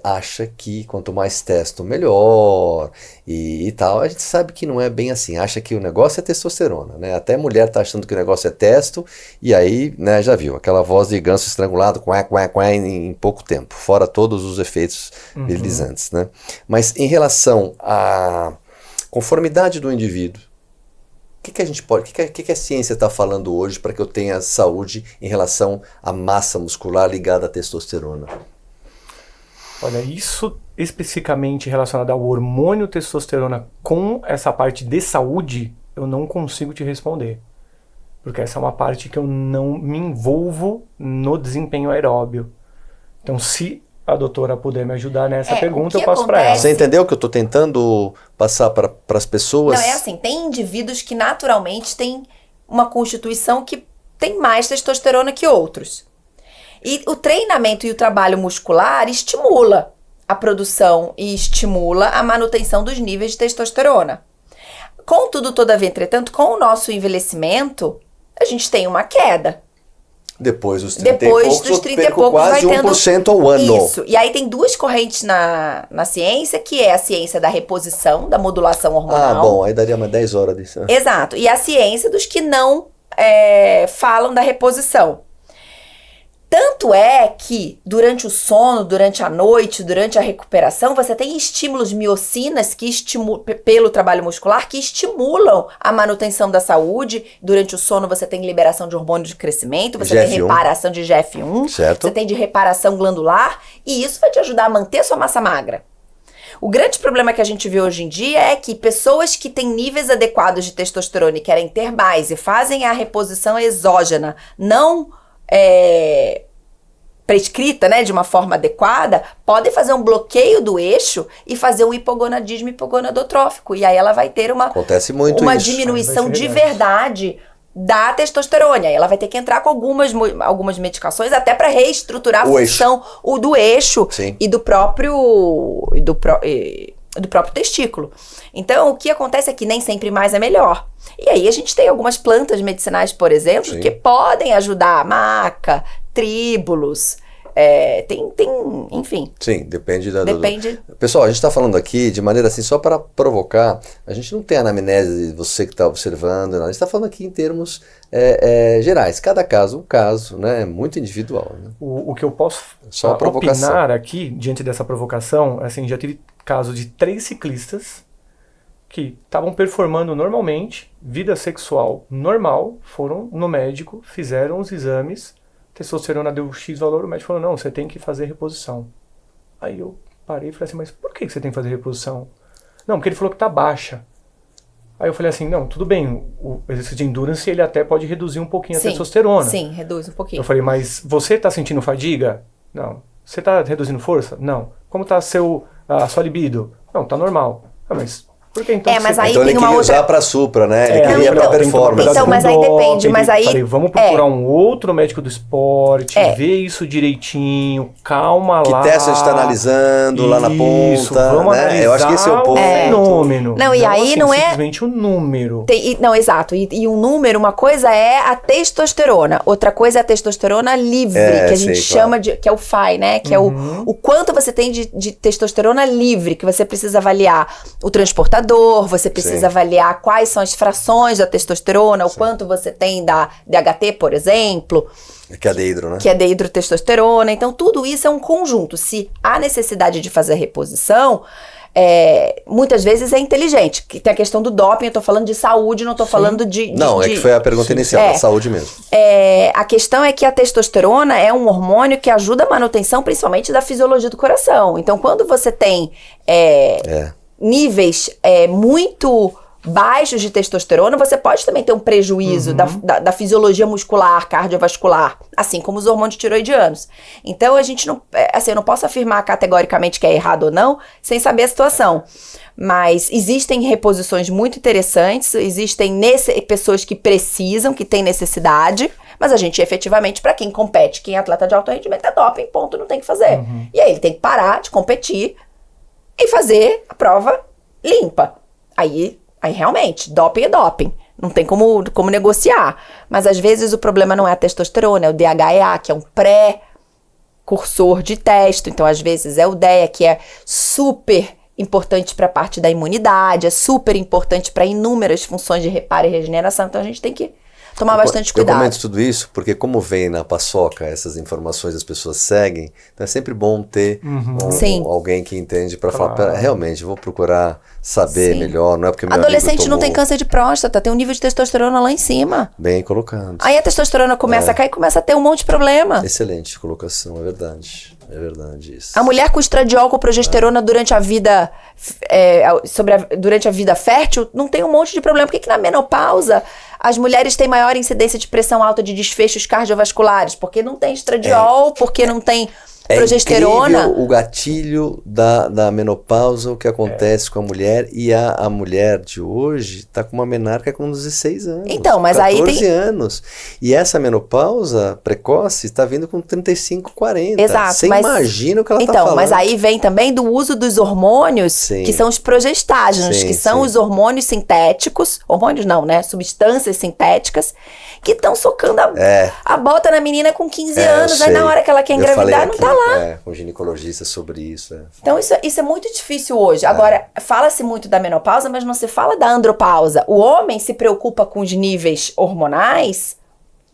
acha que quanto mais testo, melhor e tal. A gente sabe que não é bem assim. Acha que o negócio é testosterona, né? Até mulher está achando que o negócio é testo e aí, né, já viu, aquela voz de ganso estrangulado, quá, quá, quá, em pouco tempo. Fora todos os efeitos virilizantes, né? Mas em relação à conformidade do indivíduo, o que a gente pode, o que a ciência está falando hoje para que eu tenha saúde em relação à massa muscular ligada à testosterona? Olha, isso especificamente relacionado ao hormônio testosterona com essa parte de saúde, eu não consigo te responder. Porque essa é uma parte que eu não me envolvo no desempenho aeróbio. Então, se a doutora puder me ajudar nessa pergunta, eu passo para ela. Você entendeu o que eu estou tentando passar para as pessoas? Não, é assim, tem indivíduos que naturalmente têm uma constituição que tem mais testosterona que outros. E o treinamento e o trabalho muscular estimula a produção e estimula a manutenção dos níveis de testosterona. Contudo, todavia, entretanto, com o nosso envelhecimento, a gente tem uma queda. Depois dos 30 Depois e poucos, dos eu 30 e perco poucos quase vai tendo 1% ao ano. Isso. E aí tem duas correntes na ciência, que é a ciência da reposição, da modulação hormonal. Ah, bom, aí daria mais 10 horas disso. Exato. E a ciência dos que não falam da reposição. Tanto é que durante o sono, durante a noite, durante a recuperação, você tem estímulos miocinas pelo trabalho muscular que estimulam a manutenção da saúde. Durante o sono você tem liberação de hormônio de crescimento, você tem reparação de GF1, certo. você tem de reparação glandular e isso vai te ajudar a manter sua massa magra. O grande problema que a gente vê hoje em dia é que pessoas que têm níveis adequados de testosterona e querem ter mais e fazem a reposição exógena não prescrita, né, de uma forma adequada, podem fazer um bloqueio do eixo e fazer um hipogonadismo hipogonadotrófico. E aí ela vai ter uma diminuição de verdade da testosterona. E ela vai ter que entrar com algumas medicações até para reestruturar a função do eixo e do próprio testículo. Então, o que acontece é que nem sempre mais é melhor. E aí a gente tem algumas plantas medicinais, por exemplo, que podem ajudar a maca, tríbulos, enfim. Sim, depende Depende. Pessoal, a gente está falando aqui de maneira assim, só para provocar, a gente não tem anamnese de você que está observando, não. A gente está falando aqui em termos gerais. Cada caso, um caso, né? É muito individual. Né? O que eu posso só opinar aqui, diante dessa provocação, assim, já tive caso de 3 ciclistas que estavam performando normalmente, vida sexual normal, foram no médico, fizeram os exames, testosterona deu X valor, o médico falou, não, você tem que fazer reposição. Aí eu parei e falei assim, mas por que você tem que fazer reposição? Não, porque ele falou que tá baixa. Aí eu falei assim, não, tudo bem, o exercício de endurance, ele até pode reduzir um pouquinho a testosterona. Sim, reduz um pouquinho. Eu falei, mas você tá sentindo fadiga? Não. Você tá reduzindo força? Não. Como tá a sua libido? Não, tá normal. Ah, mas por que então? Mas aí então tem ele queria usar para supra, né? Ele queria para performance. Então, mas aí depende. Mas aí falei, vamos procurar um outro médico do esporte, ver isso direitinho, calma lá. Que teste a gente está analisando lá na ponta. Isso, vamos analisar. Eu acho que esse é o ponto. Fenômeno. Não, e aí assim, não é simplesmente um número. Não, exato. E um número, uma coisa é a testosterona, outra coisa é a testosterona livre, que a gente chama de, que é o FAI, né? Que é o quanto você tem de testosterona livre, que você precisa avaliar o transportador, você precisa avaliar quais são as frações da testosterona, o quanto você tem da DHT, por exemplo. Que é deidro, né? Que é deidrotestosterona. Então, tudo isso é um conjunto. Se há necessidade de fazer reposição, muitas vezes é inteligente. Que tem a questão do doping, eu tô falando de saúde, não tô falando de... Não, é que foi a pergunta inicial, da saúde mesmo. A questão é que a testosterona é um hormônio que ajuda a manutenção, principalmente da fisiologia do coração. Então, quando você tem níveis muito baixos de testosterona, você pode também ter um prejuízo da fisiologia muscular, cardiovascular, assim como os hormônios tiroidianos. Então, a gente não... eu não posso afirmar categoricamente que é errado ou não, sem saber a situação. Mas existem reposições muito interessantes, existem pessoas que precisam, que têm necessidade, mas a gente efetivamente, para quem compete, quem é atleta de alto rendimento, é doping, ponto, não tem que fazer. E aí ele tem que parar de competir e fazer a prova limpa. Aí realmente, doping é doping. Não tem como negociar. Mas às vezes o problema não é a testosterona, é o DHEA, que é um pré-cursor de testo. Então, às vezes, é o DHEA, que é super importante para a parte da imunidade, é super importante para inúmeras funções de reparo e regeneração. Então, a gente tem que tomar bastante cuidado. Eu comento tudo isso porque como vem na paçoca essas informações as pessoas seguem, então é sempre bom ter alguém que entende para falar, realmente, vou procurar saber melhor, não é porque meu adolescente não tem câncer de próstata, tem um nível de testosterona lá em cima. Bem colocado. Aí a testosterona começa a cair e começa a ter um monte de problema. Excelente colocação, é verdade. É verdade isso. A mulher com estradiol com progesterona durante a vida durante a vida fértil não tem um monte de problema. Por que na menopausa as mulheres têm maior incidência de pressão alta de desfechos cardiovasculares? Porque não tem estradiol, porque não tem progesterona. É incrível o gatilho da menopausa, o que acontece com a mulher, e a mulher de hoje está com uma menarca com 16 anos. Então, mas 14 aí tem anos. E essa menopausa precoce está vindo com 35, 40. Exato. Você imagina o que ela está então, falando. mas aí vem também do uso dos hormônios, que são os progestágenos, que são os hormônios sintéticos, hormônios não, né? Substâncias sintéticas, que estão socando a bota na menina com 15 anos. Aí na hora que ela quer engravidar, não tá lá. Com ginecologista sobre isso. Então isso é muito difícil hoje. Agora, fala-se muito da menopausa, mas não se fala da andropausa. O homem se preocupa com os níveis hormonais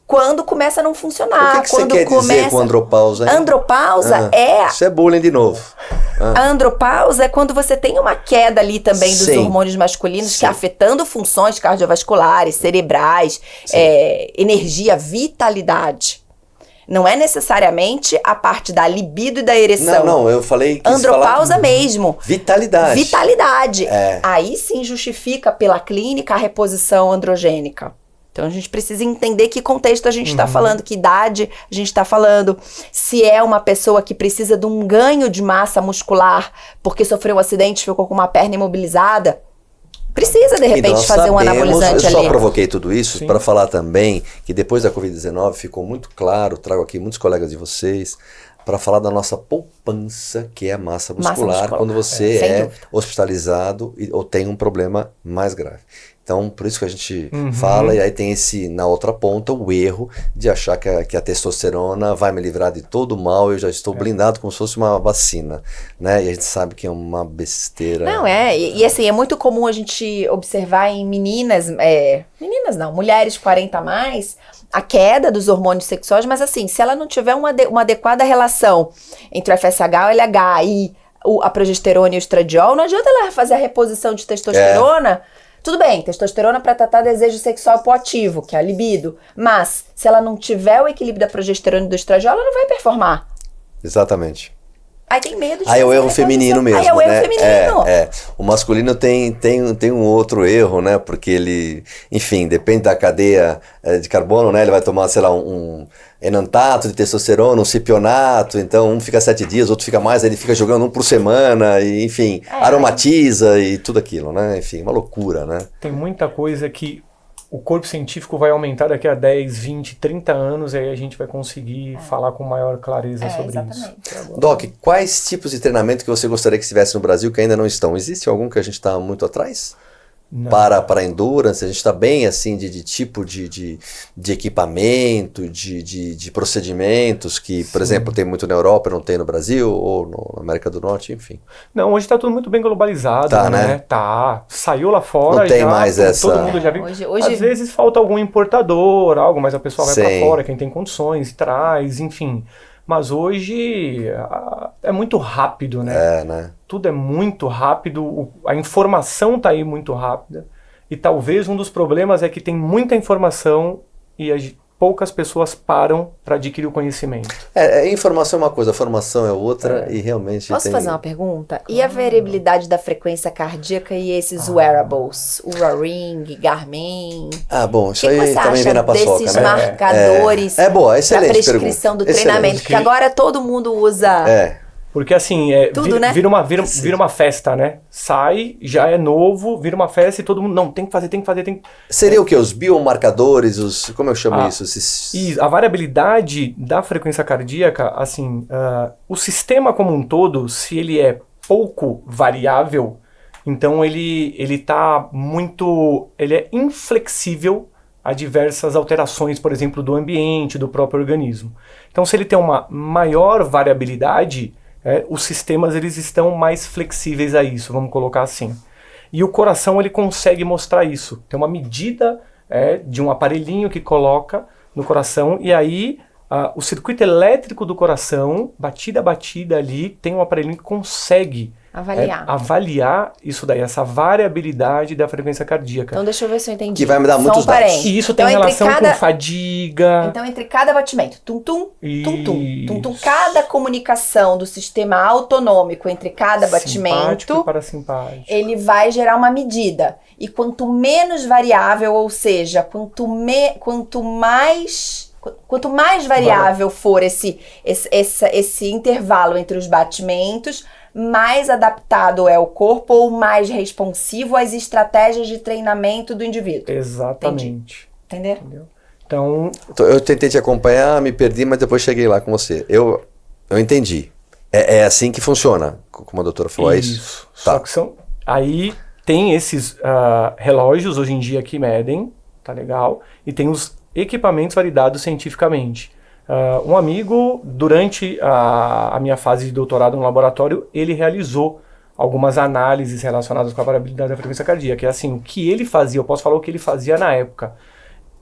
quando começa a não funcionar. O que você quando quer dizer com andropausa? Hein? Andropausa é... Isso é bullying de novo. A andropausa é quando você tem uma queda ali também dos Sim. hormônios masculinos, Sim. que afetando funções cardiovasculares, cerebrais, energia, vitalidade. Não é necessariamente a parte da libido e da ereção. Não, eu falei... Andropausa mesmo. Vitalidade. Vitalidade. É. Aí sim justifica pela clínica a reposição androgênica. Então a gente precisa entender que contexto a gente está falando, que idade a gente está falando, se é uma pessoa que precisa de um ganho de massa muscular porque sofreu um acidente, ficou com uma perna imobilizada, precisa de repente fazer um anabolizante ali. Eu ali. só provoquei tudo isso para falar também que depois da Covid-19 ficou muito claro, trago aqui muitos colegas de vocês, para falar da nossa poupança, que é a massa muscular, quando você é hospitalizado ou tem um problema mais grave. Então, por isso que a gente fala, e aí tem esse, na outra ponta, o erro de achar que a testosterona vai me livrar de todo o mal, eu já estou blindado como se fosse uma vacina, né? E a gente sabe que é uma besteira. Não, e assim, é muito comum a gente observar em mulheres 40 a mais, a queda dos hormônios sexuais, mas assim, se ela não tiver uma adequada relação entre o FSH, o LH e a progesterona e o estradiol, não adianta ela fazer a reposição de testosterona. Tudo bem, testosterona para tratar desejo sexual proativo, que é a libido. Mas, se ela não tiver o equilíbrio da progesterona e do estradiol, ela não vai performar. Exatamente. Aí tem medo de Aí é o erro feminino mesmo, Aí é o erro feminino. O masculino tem um outro erro, né? Porque ele, enfim, depende da cadeia de carbono, né? Ele vai tomar, sei lá, um enantato de testosterona, um cipionato, então um fica 7 dias, outro fica mais, aí ele fica jogando um por semana, e, enfim, aromatiza e tudo aquilo, né? Enfim, uma loucura, né? Tem muita coisa que o corpo científico vai aumentar daqui a 10, 20, 30 anos, e aí a gente vai conseguir falar com maior clareza sobre isso. Doc, quais tipos de treinamento que você gostaria que estivesse no Brasil que ainda não estão? Existe algum que a gente está muito atrás? Não. Para endurance, a gente está bem assim de tipo de equipamento, de procedimentos que, por exemplo, tem muito na Europa, não tem no Brasil, ou na América do Norte, enfim. Não, hoje está tudo muito bem globalizado, Tá, né? Tá. Saiu lá fora, não tem mais todo mundo já viu. Hoje... Às vezes falta algum importador, algo, mas a pessoa vai para Sim. fora, quem tem condições, traz, enfim. Mas hoje é muito rápido, né? Né? Tudo é muito rápido, a informação está aí muito rápida. E talvez um dos problemas é que tem muita informação e poucas pessoas param para adquirir o conhecimento. Informação é uma coisa, formação é outra, e realmente Posso fazer uma pergunta? E a variabilidade da frequência cardíaca e esses wearables? O Ring, Garmin? Bom, isso aí também vem na paçoca, desses né? marcadores excelente para prescrição pergunta. do treinamento? Porque agora todo mundo usa... Porque assim, né? vira uma festa, né? Sai, já é novo, vira uma festa e todo mundo, não, tem que fazer. Seria o quê? Os biomarcadores, como eu chamo isso? E a variabilidade da frequência cardíaca, assim, o sistema como um todo, se ele é pouco variável, então ele é inflexível a diversas alterações, por exemplo, do ambiente, do próprio organismo. Então, se ele tem uma maior variabilidade, os sistemas eles estão mais flexíveis a isso, vamos colocar assim. E o coração ele consegue mostrar isso. Tem uma medida de um aparelhinho que coloca no coração e aí o circuito elétrico do coração, batida a batida ali, tem um aparelhinho que consegue avaliar isso daí, essa variabilidade da frequência cardíaca. Então deixa eu ver se eu entendi. Que vai me dar muitos dados. E isso tem relação com fadiga. Então entre cada batimento, tum-tum, tum-tum, tum-tum, cada comunicação do sistema autonômico entre cada batimento, e parasimpático, ele vai gerar uma medida. E quanto menos variável, ou seja, quanto mais variável for esse intervalo entre os batimentos, mais adaptado é o corpo ou mais responsivo às estratégias de treinamento do indivíduo. Exatamente. Entendeu? Então, eu tentei te acompanhar, me perdi, mas depois cheguei lá com você. Eu entendi. É assim que funciona, como a doutora falou, é isso? Só que aí tem esses relógios hoje em dia que medem, tá legal? E tem os equipamentos validados cientificamente. Um amigo, durante a minha fase de doutorado no laboratório, ele realizou algumas análises relacionadas com a variabilidade da frequência cardíaca. É assim, o que ele fazia, eu posso falar o que ele fazia na época.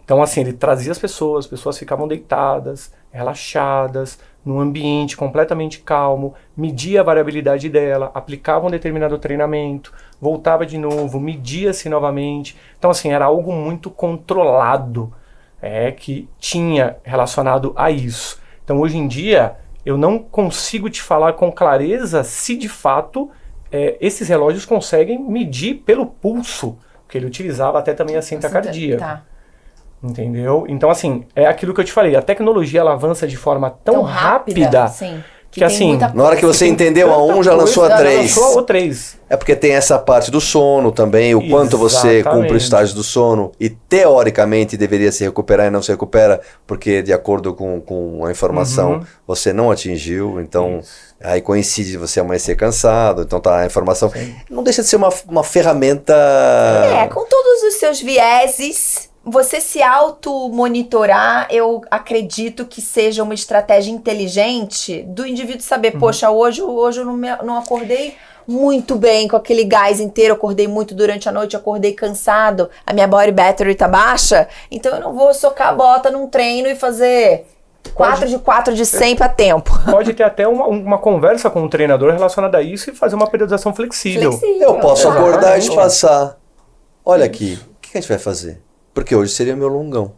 Então, assim, ele trazia as pessoas ficavam deitadas, relaxadas, num ambiente completamente calmo, media a variabilidade dela, aplicava um determinado treinamento, voltava de novo, media-se novamente. Então, assim, era algo muito controlado, que tinha relacionado a isso. Então, hoje em dia, eu não consigo te falar com clareza se, de fato, esses relógios conseguem medir pelo pulso, porque ele utilizava até também a cinta cardíaca. Tá. Entendeu? Então, assim, é aquilo que eu te falei. A tecnologia, ela avança de forma tão rápida sim, que assim, Na hora que você entendeu a 1, já lançou a 3. Já lançou a 3. É porque tem essa parte do sono também, o quanto você cumpre o estágio do sono e teoricamente deveria se recuperar e não se recupera, porque de acordo com a informação você não atingiu, então aí coincide de você amanhecer cansado, então tá a informação. Não deixa de ser uma ferramenta... com todos os seus vieses... Você se auto-monitorar, eu acredito que seja uma estratégia inteligente do indivíduo saber, poxa, hoje eu não acordei muito bem com aquele gás inteiro, acordei muito durante a noite, acordei cansado, a minha body battery tá baixa, então eu não vou socar a bota num treino e fazer 4 de 4 de 100 para tempo. Pode ter até uma conversa com o treinador relacionada a isso e fazer uma periodização flexível. Eu posso acordar e te passar. Olha aqui, o que a gente vai fazer? Porque hoje seria meu longão.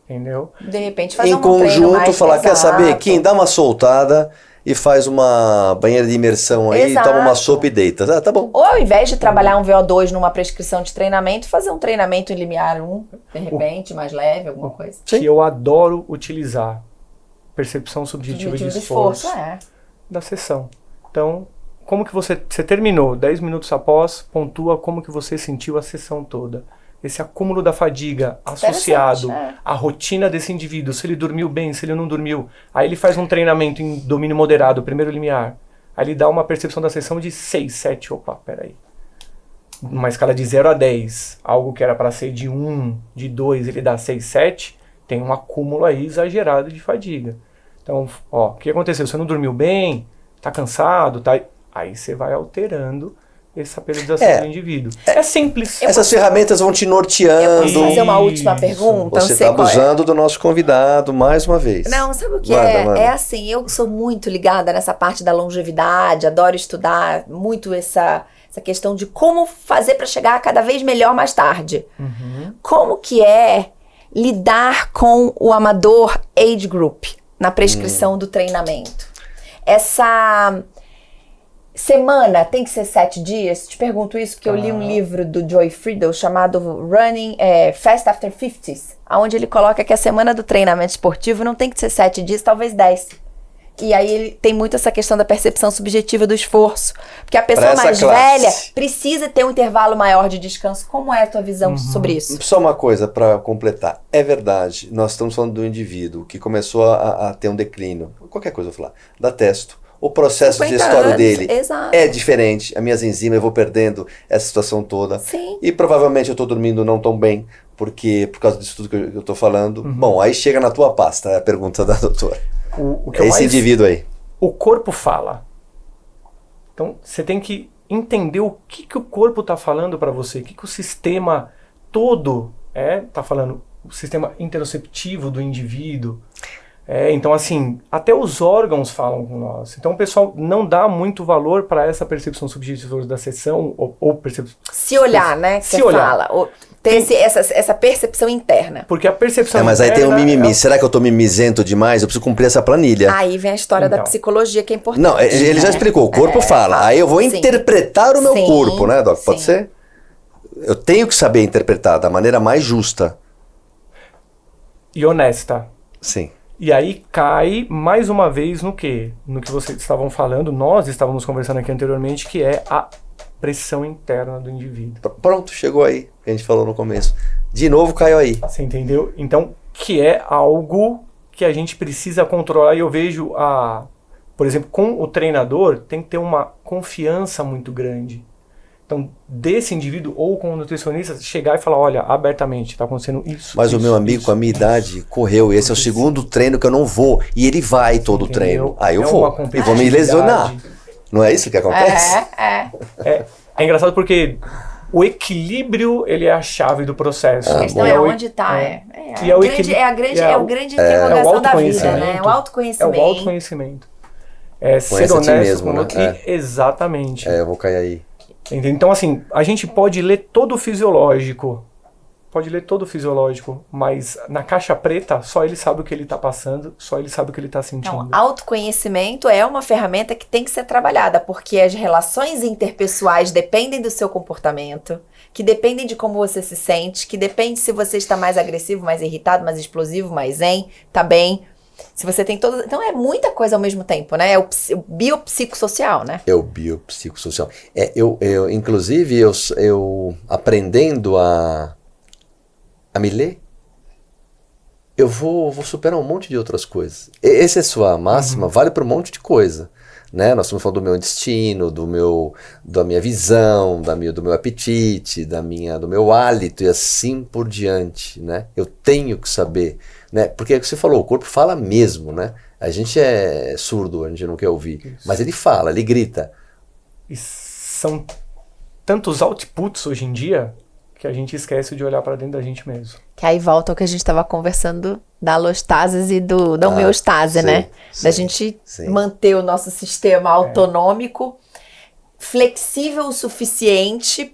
Entendeu? De repente fazer em conjunto, falar, quer saber, Kim, dá uma soltada e faz uma banheira de imersão aí, toma uma sopa e deita. Tá bom. Ou ao invés de trabalhar um VO2 numa prescrição de treinamento, fazer um treinamento em limiar 1, de repente, mais leve, alguma coisa. Que eu adoro utilizar. Percepção subjetiva de esforço. Da sessão. Então, como que você terminou, 10 minutos após, pontua como que você sentiu a sessão toda. Esse acúmulo da fadiga associado à rotina desse indivíduo, se ele dormiu bem, se ele não dormiu. Aí ele faz um treinamento em domínio moderado, primeiro limiar. Aí ele dá uma percepção da sessão de 6, 7. Opa, peraí. Uma escala de 0 a 10. Algo que era para ser de 1, de 2, ele dá 6, 7. Tem um acúmulo aí exagerado de fadiga. Então, o que aconteceu? Você não dormiu bem? Tá cansado? Aí você vai alterando essa periodização do indivíduo. É simples. Essas ferramentas vão te norteando. Eu posso fazer uma última pergunta? Você está abusando do nosso convidado mais uma vez. Não, sabe o que manda. É assim, eu sou muito ligada nessa parte da longevidade, adoro estudar muito essa questão de como fazer para chegar cada vez melhor mais tarde. Como que é lidar com o amador age group na prescrição do treinamento? Essa... semana tem que ser 7 dias? Te pergunto isso porque eu li um livro do Joy Friedel chamado Running Fast After 50s, onde ele coloca que a semana do treinamento esportivo não tem que ser 7 dias, talvez 10. E aí ele tem muito essa questão da percepção subjetiva do esforço. Porque a pessoa mais velha precisa ter um intervalo maior de descanso. Como é a tua visão sobre isso? Só uma coisa para completar. É verdade, nós estamos falando do indivíduo que começou a ter um declínio. Qualquer coisa eu vou falar. Da testo. O processo digestório dele é diferente. As minhas enzimas, eu vou perdendo essa situação toda. Sim. E provavelmente eu estou dormindo não tão bem, por causa disso tudo que eu estou falando. Bom, aí chega na tua pasta a pergunta da doutora. Esse indivíduo aí. O corpo fala. Então, você tem que entender o que o corpo está falando para você, o que o sistema todo está falando, o sistema interoceptivo do indivíduo. Então, assim, até os órgãos falam com nós. Então, o pessoal não dá muito valor para essa percepção subjetiva da sessão ou percepção... Se olhar, né? Se olhar. Fala. Ter essa percepção interna. Porque a percepção mas aí tem um mimimi. Será que eu tô mimizento demais? Eu preciso cumprir essa planilha. Aí vem a história da psicologia, que é importante. Não, ele já explicou. O corpo fala. Aí eu vou interpretar o meu corpo, né, Doc? Pode ser? Eu tenho que saber interpretar da maneira mais justa. E honesta. Sim. E aí cai mais uma vez no quê? No que vocês estavam falando, nós estávamos conversando aqui anteriormente, que é a pressão interna do indivíduo. Pronto, chegou aí, que a gente falou no começo. De novo caiu aí. Você entendeu? Então, que é algo que a gente precisa controlar. E eu vejo, por exemplo, com o treinador, tem que ter uma confiança muito grande. Então, desse indivíduo ou com o nutricionista, chegar e falar, olha, abertamente, está acontecendo isso. Mas o meu amigo com a minha idade correu, esse é o segundo treino que eu não vou, e ele vai todo o treino. Aí eu vou, e vou me lesionar. Não é isso que acontece? É engraçado porque O equilíbrio, ele é a chave do processo. A questão é onde está. É o grande interrogação da vida, né? O autoconhecimento. É o autoconhecimento. É ser honesto mesmo, com exatamente. Eu vou cair aí. Entendeu? Então, assim, a gente pode ler todo o fisiológico, mas na caixa preta, só ele sabe o que ele está passando, só ele sabe o que ele está sentindo. Então, autoconhecimento é uma ferramenta que tem que ser trabalhada, porque as relações interpessoais dependem do seu comportamento, que dependem de como você se sente, que depende se você está mais agressivo, mais irritado, mais explosivo, mais zen, tá bem. Se você tem todo... Então é muita coisa ao mesmo tempo, né? É o biopsicossocial, né? É o biopsicossocial. Inclusive, eu aprendendo a me ler, eu vou superar um monte de outras coisas. Essa é a sua máxima, vale para um monte de coisa. Né? Nós estamos falando do meu destino, da minha visão, do meu apetite, do meu hálito e assim por diante. Né? Eu tenho que saber, né? Porque é o que você falou, o corpo fala mesmo, né? A gente é surdo, a gente não quer ouvir, isso. Mas ele fala, ele grita. E são tantos outputs hoje em dia que a gente esquece de olhar para dentro da gente mesmo. Que aí volta ao que a gente estava conversando da alostase e da homeostase, né? Da gente manter o nosso sistema autonômico flexível o suficiente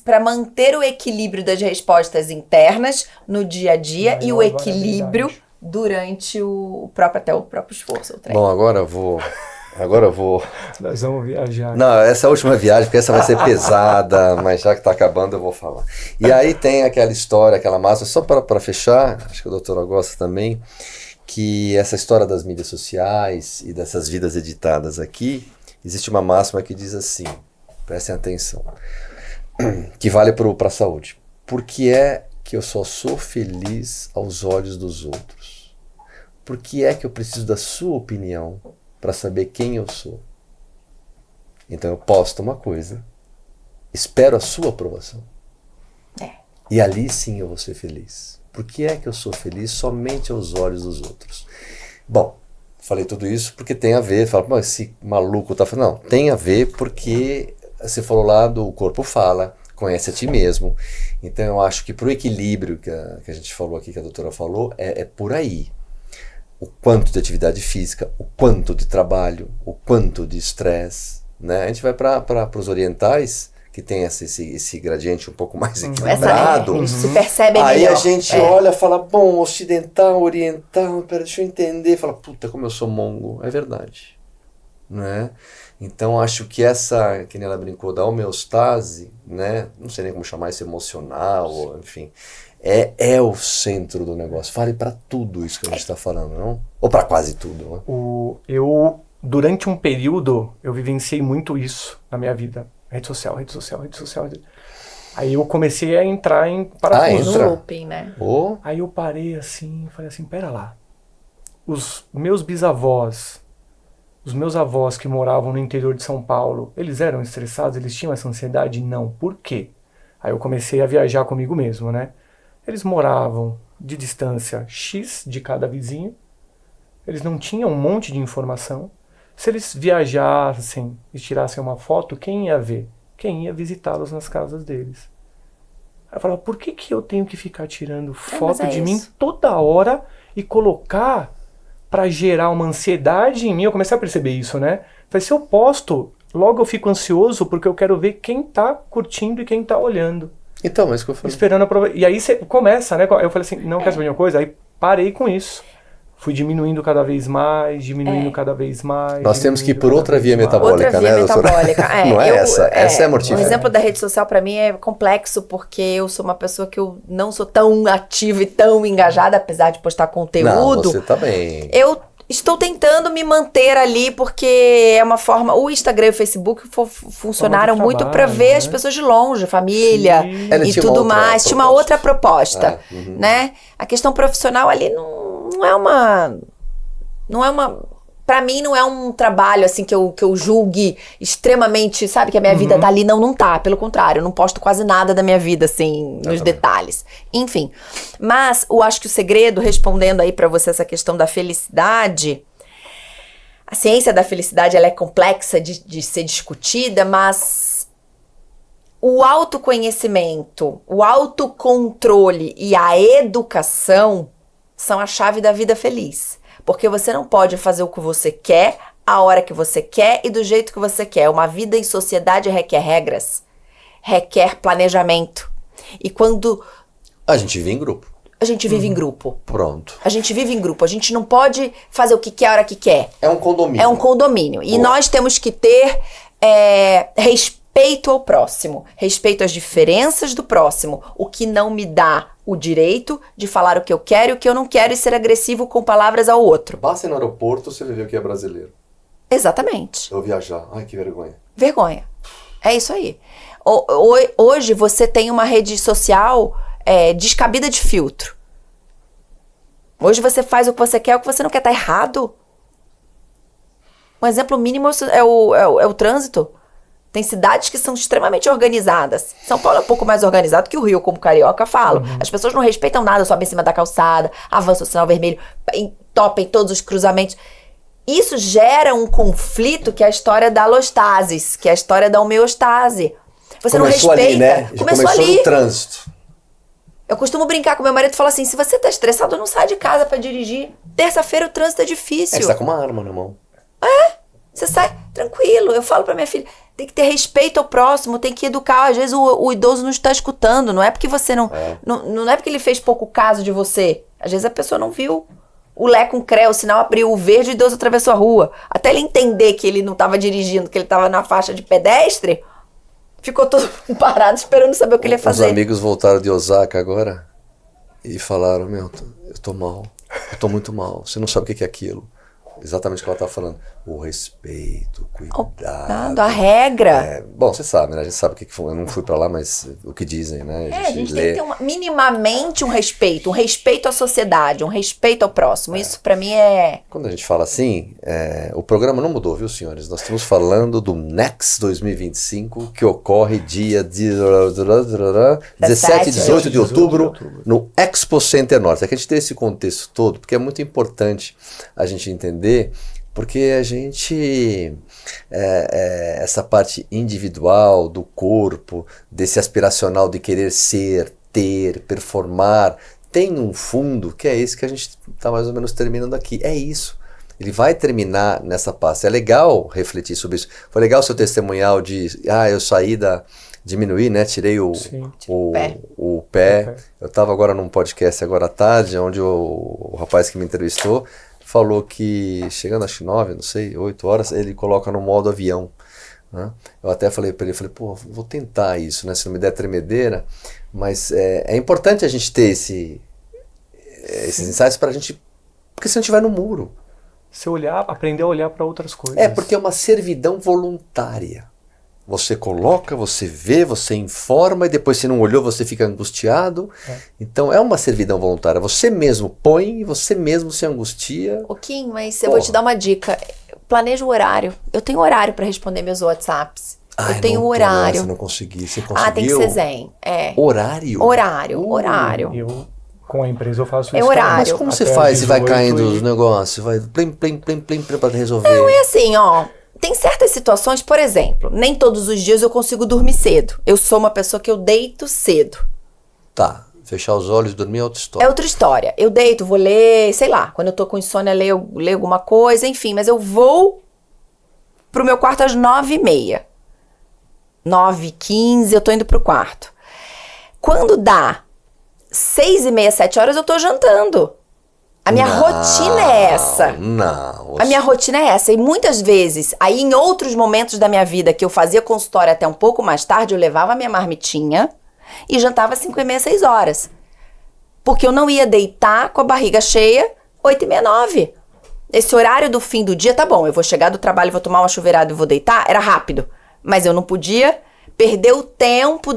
para manter o equilíbrio das respostas internas no dia a dia e o equilíbrio durante o próprio esforço. O treino. Bom, agora eu vou... Nós vamos viajar. Não, essa é a última viagem, porque essa vai ser pesada, mas já que tá acabando eu vou falar. E aí tem aquela história, aquela máxima, só para fechar, acho que a doutora gosta também, que essa história das mídias sociais e dessas vidas editadas aqui, existe uma máxima que diz assim, prestem atenção, que vale para a saúde. Por que é que eu só sou feliz aos olhos dos outros? Por que é que eu preciso da sua opinião para saber quem eu sou? Então eu posto uma coisa, espero a sua aprovação. E ali sim eu vou ser feliz. Por que é que eu sou feliz somente aos olhos dos outros? Bom, falei tudo isso porque tem a ver, fala, mas esse maluco tá falando. Não, tem a ver porque você falou lá do corpo fala, conhece a ti mesmo. Então eu acho que pro equilíbrio que a gente falou aqui, que a doutora falou, é por aí. O quanto de atividade física, o quanto de trabalho, o quanto de estresse, né? A gente vai para os orientais, que tem esse gradiente um pouco mais equilibrado. Se percebe aí melhor. A gente olha e fala, bom, ocidental, oriental, deixa eu entender. Fala, puta, como eu sou mongo. É verdade. Né? Então acho que que nem ela brincou, da homeostase, né? Não sei nem como chamar isso, emocional, ou, enfim... É o centro do negócio. Vale para tudo isso que a gente está falando, não? Ou para quase tudo, né? Eu, durante um período, eu vivenciei muito isso na minha vida. Rede social. Aí eu comecei a entrar em parafuso. No looping, né? Aí eu parei assim, falei assim, pera lá. Os meus bisavós, os meus avós que moravam no interior de São Paulo, eles eram estressados? Eles tinham essa ansiedade? Não. Por quê? Aí eu comecei a viajar comigo mesmo, né? Eles moravam de distância X de cada vizinho. Eles não tinham um monte de informação. Se eles viajassem e tirassem uma foto, quem ia ver? Quem ia visitá-los nas casas deles? Aí eu falava, por que eu tenho que ficar tirando foto de mim toda hora e colocar para gerar uma ansiedade em mim? Eu comecei a perceber isso, né? Falei, se eu posto, logo eu fico ansioso porque eu quero ver quem tá curtindo e quem tá olhando. Então, é isso que eu falei. Esperando a prova. E aí você começa, né? Eu falei assim, não quer saber de uma coisa? Aí parei com isso. Fui diminuindo cada vez mais. Nós temos que ir por outra via metabólica, né, doutora? Não é essa. Essa é mortífera. O exemplo da rede social para mim é complexo, porque eu sou uma pessoa que eu não sou tão ativa e tão engajada, apesar de postar conteúdo. Não, você tá bem. Eu estou tentando me manter ali, porque é uma forma... O Instagram e o Facebook funcionaram muito para ver as pessoas de longe, família e tudo mais. Tinha uma outra proposta, né? A questão profissional ali não é uma... Pra mim não é um trabalho assim que eu julgue extremamente, sabe, que a minha vida tá ali. Não tá, pelo contrário, eu não posto quase nada da minha vida assim, nos detalhes. Enfim, mas eu acho que o segredo, respondendo aí pra você essa questão da felicidade, a ciência da felicidade ela é complexa de ser discutida, mas o autoconhecimento, o autocontrole e a educação são a chave da vida feliz. Porque você não pode fazer o que você quer, a hora que você quer e do jeito que você quer. Uma vida em sociedade requer regras, requer planejamento. E quando A gente vive em grupo. a gente vive em grupo, Pronto. a gente vive em grupo, a gente não pode fazer o que quer a hora que quer. É um condomínio. É um condomínio. E Boa. nós temos que ter respeito ao próximo, respeito às diferenças do próximo, o que não me dá o direito de falar o que eu quero e o que eu não quero e ser agressivo com palavras ao outro. Basta ir no aeroporto, você vê o que é brasileiro. Exatamente. Eu viajar. Ai, que vergonha. Vergonha. É isso aí. Hoje você tem uma rede social descabida de filtro. Hoje você faz o que você quer, o que você não quer. Tá errado. Um exemplo mínimo é o trânsito. Tem cidades que são extremamente organizadas. São Paulo é um pouco mais organizado que o Rio, como carioca fala. As pessoas não respeitam nada, sobem em cima da calçada, avançam o sinal vermelho, entopem todos os cruzamentos. Isso gera um conflito que é a história da alostasis, que é a história da homeostase. Você Começou não respeita. ali, né? Começou ali. ali. No trânsito. Eu costumo brincar com meu marido e falar assim, se você tá estressado, não sai de casa pra dirigir. Terça-feira o trânsito é difícil. Você tá com uma arma na mão. Você sai tranquilo. Eu falo pra minha filha, tem que ter respeito ao próximo, tem que educar. Às vezes o idoso não está escutando. Não é porque você não é porque ele fez pouco caso de você. Às vezes a pessoa não viu o Lé com cré, o sinal abriu o verde e o idoso atravessou a rua. Até ele entender que ele não estava dirigindo, que ele estava na faixa de pedestre, ficou todo parado esperando saber o que ele ia fazer. Os amigos voltaram de Osaka agora e falaram, meu, eu tô mal. Eu tô muito mal. Você não sabe o que é aquilo. Exatamente o que ela tá falando. O respeito, o cuidado. A regra. Bom, você sabe, né? A gente sabe o que foi. Eu não fui pra lá, mas o que dizem, né? A gente tem que ter minimamente um respeito à sociedade, um respeito ao próximo. Isso pra mim é... Quando a gente fala assim, o programa não mudou, viu, senhores? Nós estamos falando do Next 2025, que ocorre dia 17 e 18 de outubro, no Expo Center Norte. É que a gente tem esse contexto todo, porque é muito importante a gente entender, porque a gente, essa parte individual do corpo, desse aspiracional de querer ser, ter, performar, tem um fundo que é esse que a gente está mais ou menos terminando aqui. É isso. Ele vai terminar nessa pasta. É legal refletir sobre isso. Foi legal o seu testemunhal de, eu saí diminuí, né? Tirei o pé. Eu estava agora num podcast agora à tarde, onde o rapaz que me entrevistou falou que chegando às 9, não sei, 8 horas, ele coloca no modo avião. Né? Eu até falei para ele, vou tentar isso, né? Se não me der tremedeira, mas é importante a gente ter esses insights para a gente, porque se não estiver no muro. Se olhar, aprender a olhar para outras coisas. Porque é uma servidão voluntária. Você coloca, você vê, você informa e depois se não olhou você fica angustiado. Então é uma servidão voluntária. Você mesmo põe e você mesmo se angustia. Kim, mas eu vou te dar uma dica. Planeja o horário. Eu tenho horário para responder meus WhatsApps. Eu tenho horário. Não consegui. Você conseguiu? Tem que ser zen. Horário? Horário. Eu, com a empresa, eu faço isso. Horário. Mas como você faz e vai caindo os negócios? Vai plim, para resolver? Não, é assim, tem certas situações, por exemplo, nem todos os dias eu consigo dormir cedo. Eu sou uma pessoa que eu deito cedo. Tá, fechar os olhos e dormir é outra história. É outra história. Eu deito, vou ler, sei lá, quando eu tô com insônia, leio alguma coisa, enfim. Mas eu vou pro meu quarto às 9h30. 9h15 eu tô indo pro quarto. Quando dá 6h30, 7 horas, eu tô jantando. A minha rotina é essa. A minha rotina é essa. E muitas vezes, aí em outros momentos da minha vida que eu fazia consultório até um pouco mais tarde, eu levava a minha marmitinha e jantava às 5h30, 6 horas. Porque eu não ia deitar com a barriga cheia 8h30, 9h. Esse horário do fim do dia, tá bom, eu vou chegar do trabalho, vou tomar uma chuveirada e vou deitar, era rápido. Mas eu não podia perder o tempo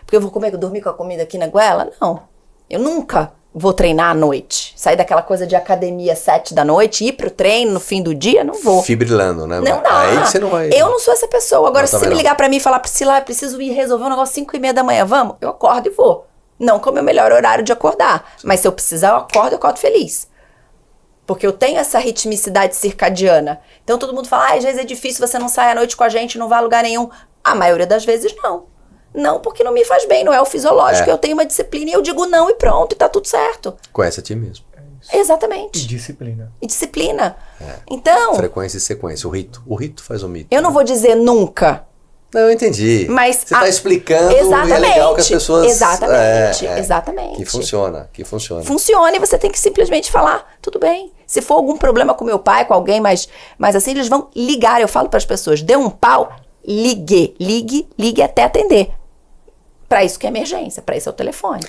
porque eu vou dormir com a comida aqui na goela? Não. Eu nunca vou treinar à noite. Sair daquela coisa de academia 7 da noite, ir pro treino no fim do dia, não vou. Fibrilando, né? Não dá. Aí você não vai... Eu não sou essa pessoa. Agora, se você me não. ligar pra mim e falar, Priscila, eu preciso ir resolver um negócio 5h30 da manhã, vamos? Eu acordo e vou. Não como é o melhor horário de acordar. Sim. Mas se eu precisar, eu acordo feliz. Porque eu tenho essa ritmicidade circadiana. Então todo mundo fala, às vezes é difícil, você não sai à noite com a gente, não vai a lugar nenhum. A maioria das vezes não. Não, porque não me faz bem, não é o fisiológico. Eu tenho uma disciplina e eu digo não e pronto, e tá tudo certo. Conhece a ti mesmo. Exatamente. E disciplina. E disciplina. Então, Frequência e sequência. O rito faz o mito. eu não vou dizer nunca. Não, eu entendi. Mas você está explicando e é legal que as pessoas... Exatamente. Que funciona. Funciona e você tem que simplesmente falar, tudo bem. Se for algum problema com meu pai, com alguém, mas assim, eles vão ligar. Eu falo para as pessoas, deu um pau, ligue até atender. Para isso que é emergência, para isso é o telefone.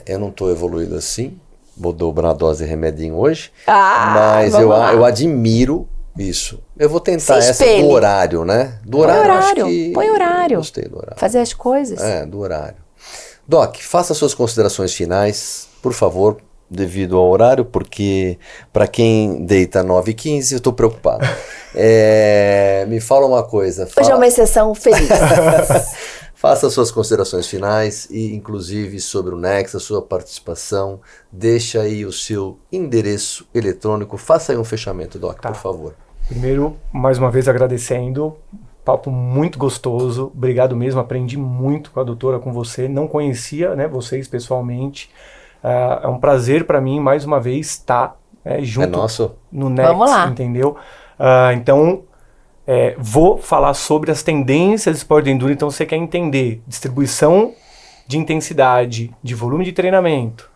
Eu não estou evoluído assim, vou dobrar a dose de remedinho hoje, mas eu admiro isso. Eu vou tentar essa do horário, né? Do horário, põe horário. Gostei do horário. Fazer as coisas. Do horário. Doc, faça suas considerações finais, por favor, devido ao horário, porque para quem deita 9h15, eu estou preocupado. Me fala uma coisa. Hoje é uma exceção feliz. Faça suas considerações finais e, inclusive, sobre o Next, a sua participação. Deixa aí o seu endereço eletrônico. Faça aí um fechamento, Doc, por favor. Primeiro, mais uma vez agradecendo. Papo muito gostoso. Obrigado mesmo. Aprendi muito com a doutora, com você. Não conhecia, né, vocês pessoalmente. É um prazer para mim, mais uma vez, estar junto no Next, Vamos lá. Entendeu? Então... vou falar sobre as tendências do esporte de endurance. Então você quer entender distribuição de intensidade, de volume de treinamento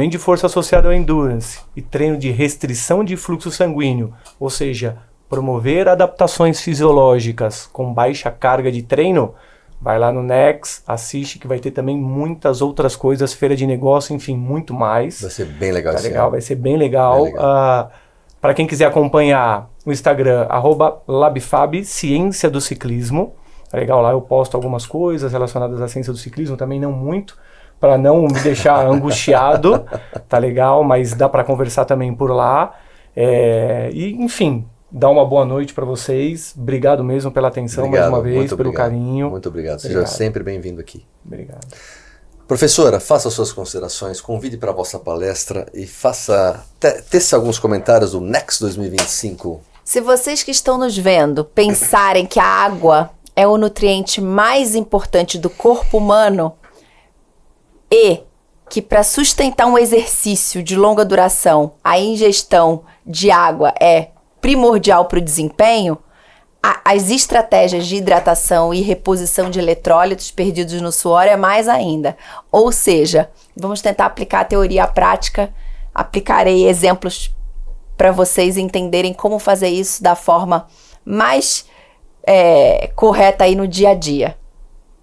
de força associado ao endurance e treino de restrição de fluxo sanguíneo, ou seja, promover adaptações fisiológicas com baixa carga de treino, vai lá no Next, assiste que vai ter também muitas outras coisas, feira de negócio, enfim, muito mais. Vai ser bem legal esse ano. Vai ser bem legal. Para quem quiser acompanhar o Instagram, @labfab, Ciência do Ciclismo. É legal, lá eu posto algumas coisas relacionadas à ciência do ciclismo, também não muito, para não me deixar angustiado, tá legal? Mas dá para conversar também por lá. E, enfim, dá uma boa noite para vocês. Obrigado mesmo pela atenção, mais uma vez, pelo carinho. Muito obrigado. Seja sempre bem-vindo aqui. Obrigado. Professora, faça suas considerações, convide para a vossa palestra e teça alguns comentários do Next 2025. Se vocês que estão nos vendo pensarem que a água é o nutriente mais importante do corpo humano e que para sustentar um exercício de longa duração, a ingestão de água é primordial para o desempenho, as estratégias de hidratação e reposição de eletrólitos perdidos no suor é mais ainda. Ou seja, vamos tentar aplicar a teoria à prática. Aplicarei exemplos para vocês entenderem como fazer isso da forma mais correta aí no dia a dia.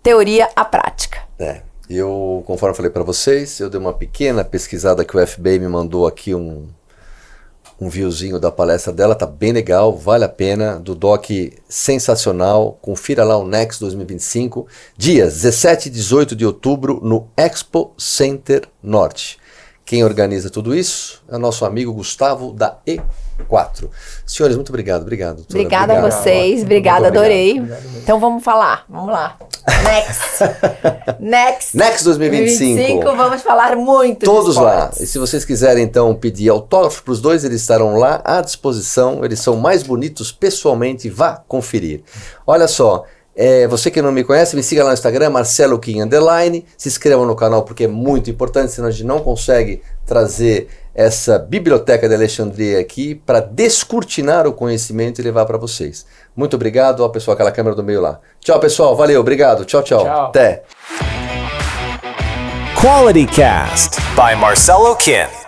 Teoria à prática. Eu, conforme eu falei para vocês, eu dei uma pequena pesquisada que o FBI me mandou aqui um viewzinho da palestra dela, tá bem legal, vale a pena, do Doc sensacional, confira lá o Next 2025, dias 17 e 18 de outubro no Expo Center Norte. Quem organiza tudo isso é o nosso amigo Gustavo da E4. Senhores, muito obrigado. Obrigada a vocês, obrigada, adorei. Então vamos falar, vamos lá. Next 2025. Vamos falar muito. Todos lá. E se vocês quiserem então pedir autógrafo para os dois, eles estarão lá à disposição. Eles são mais bonitos pessoalmente. Vá conferir. Olha só. Você que não me conhece, me siga lá no Instagram, Marcelo Kim _. Se inscreva no canal porque é muito importante, senão a gente não consegue trazer essa biblioteca de Alexandria aqui para descortinar o conhecimento e levar para vocês. Muito obrigado. Ó, pessoal, aquela câmera do meio lá. Tchau, pessoal. Valeu. Obrigado. Tchau. Até. Quality Cast by Marcelo Kim.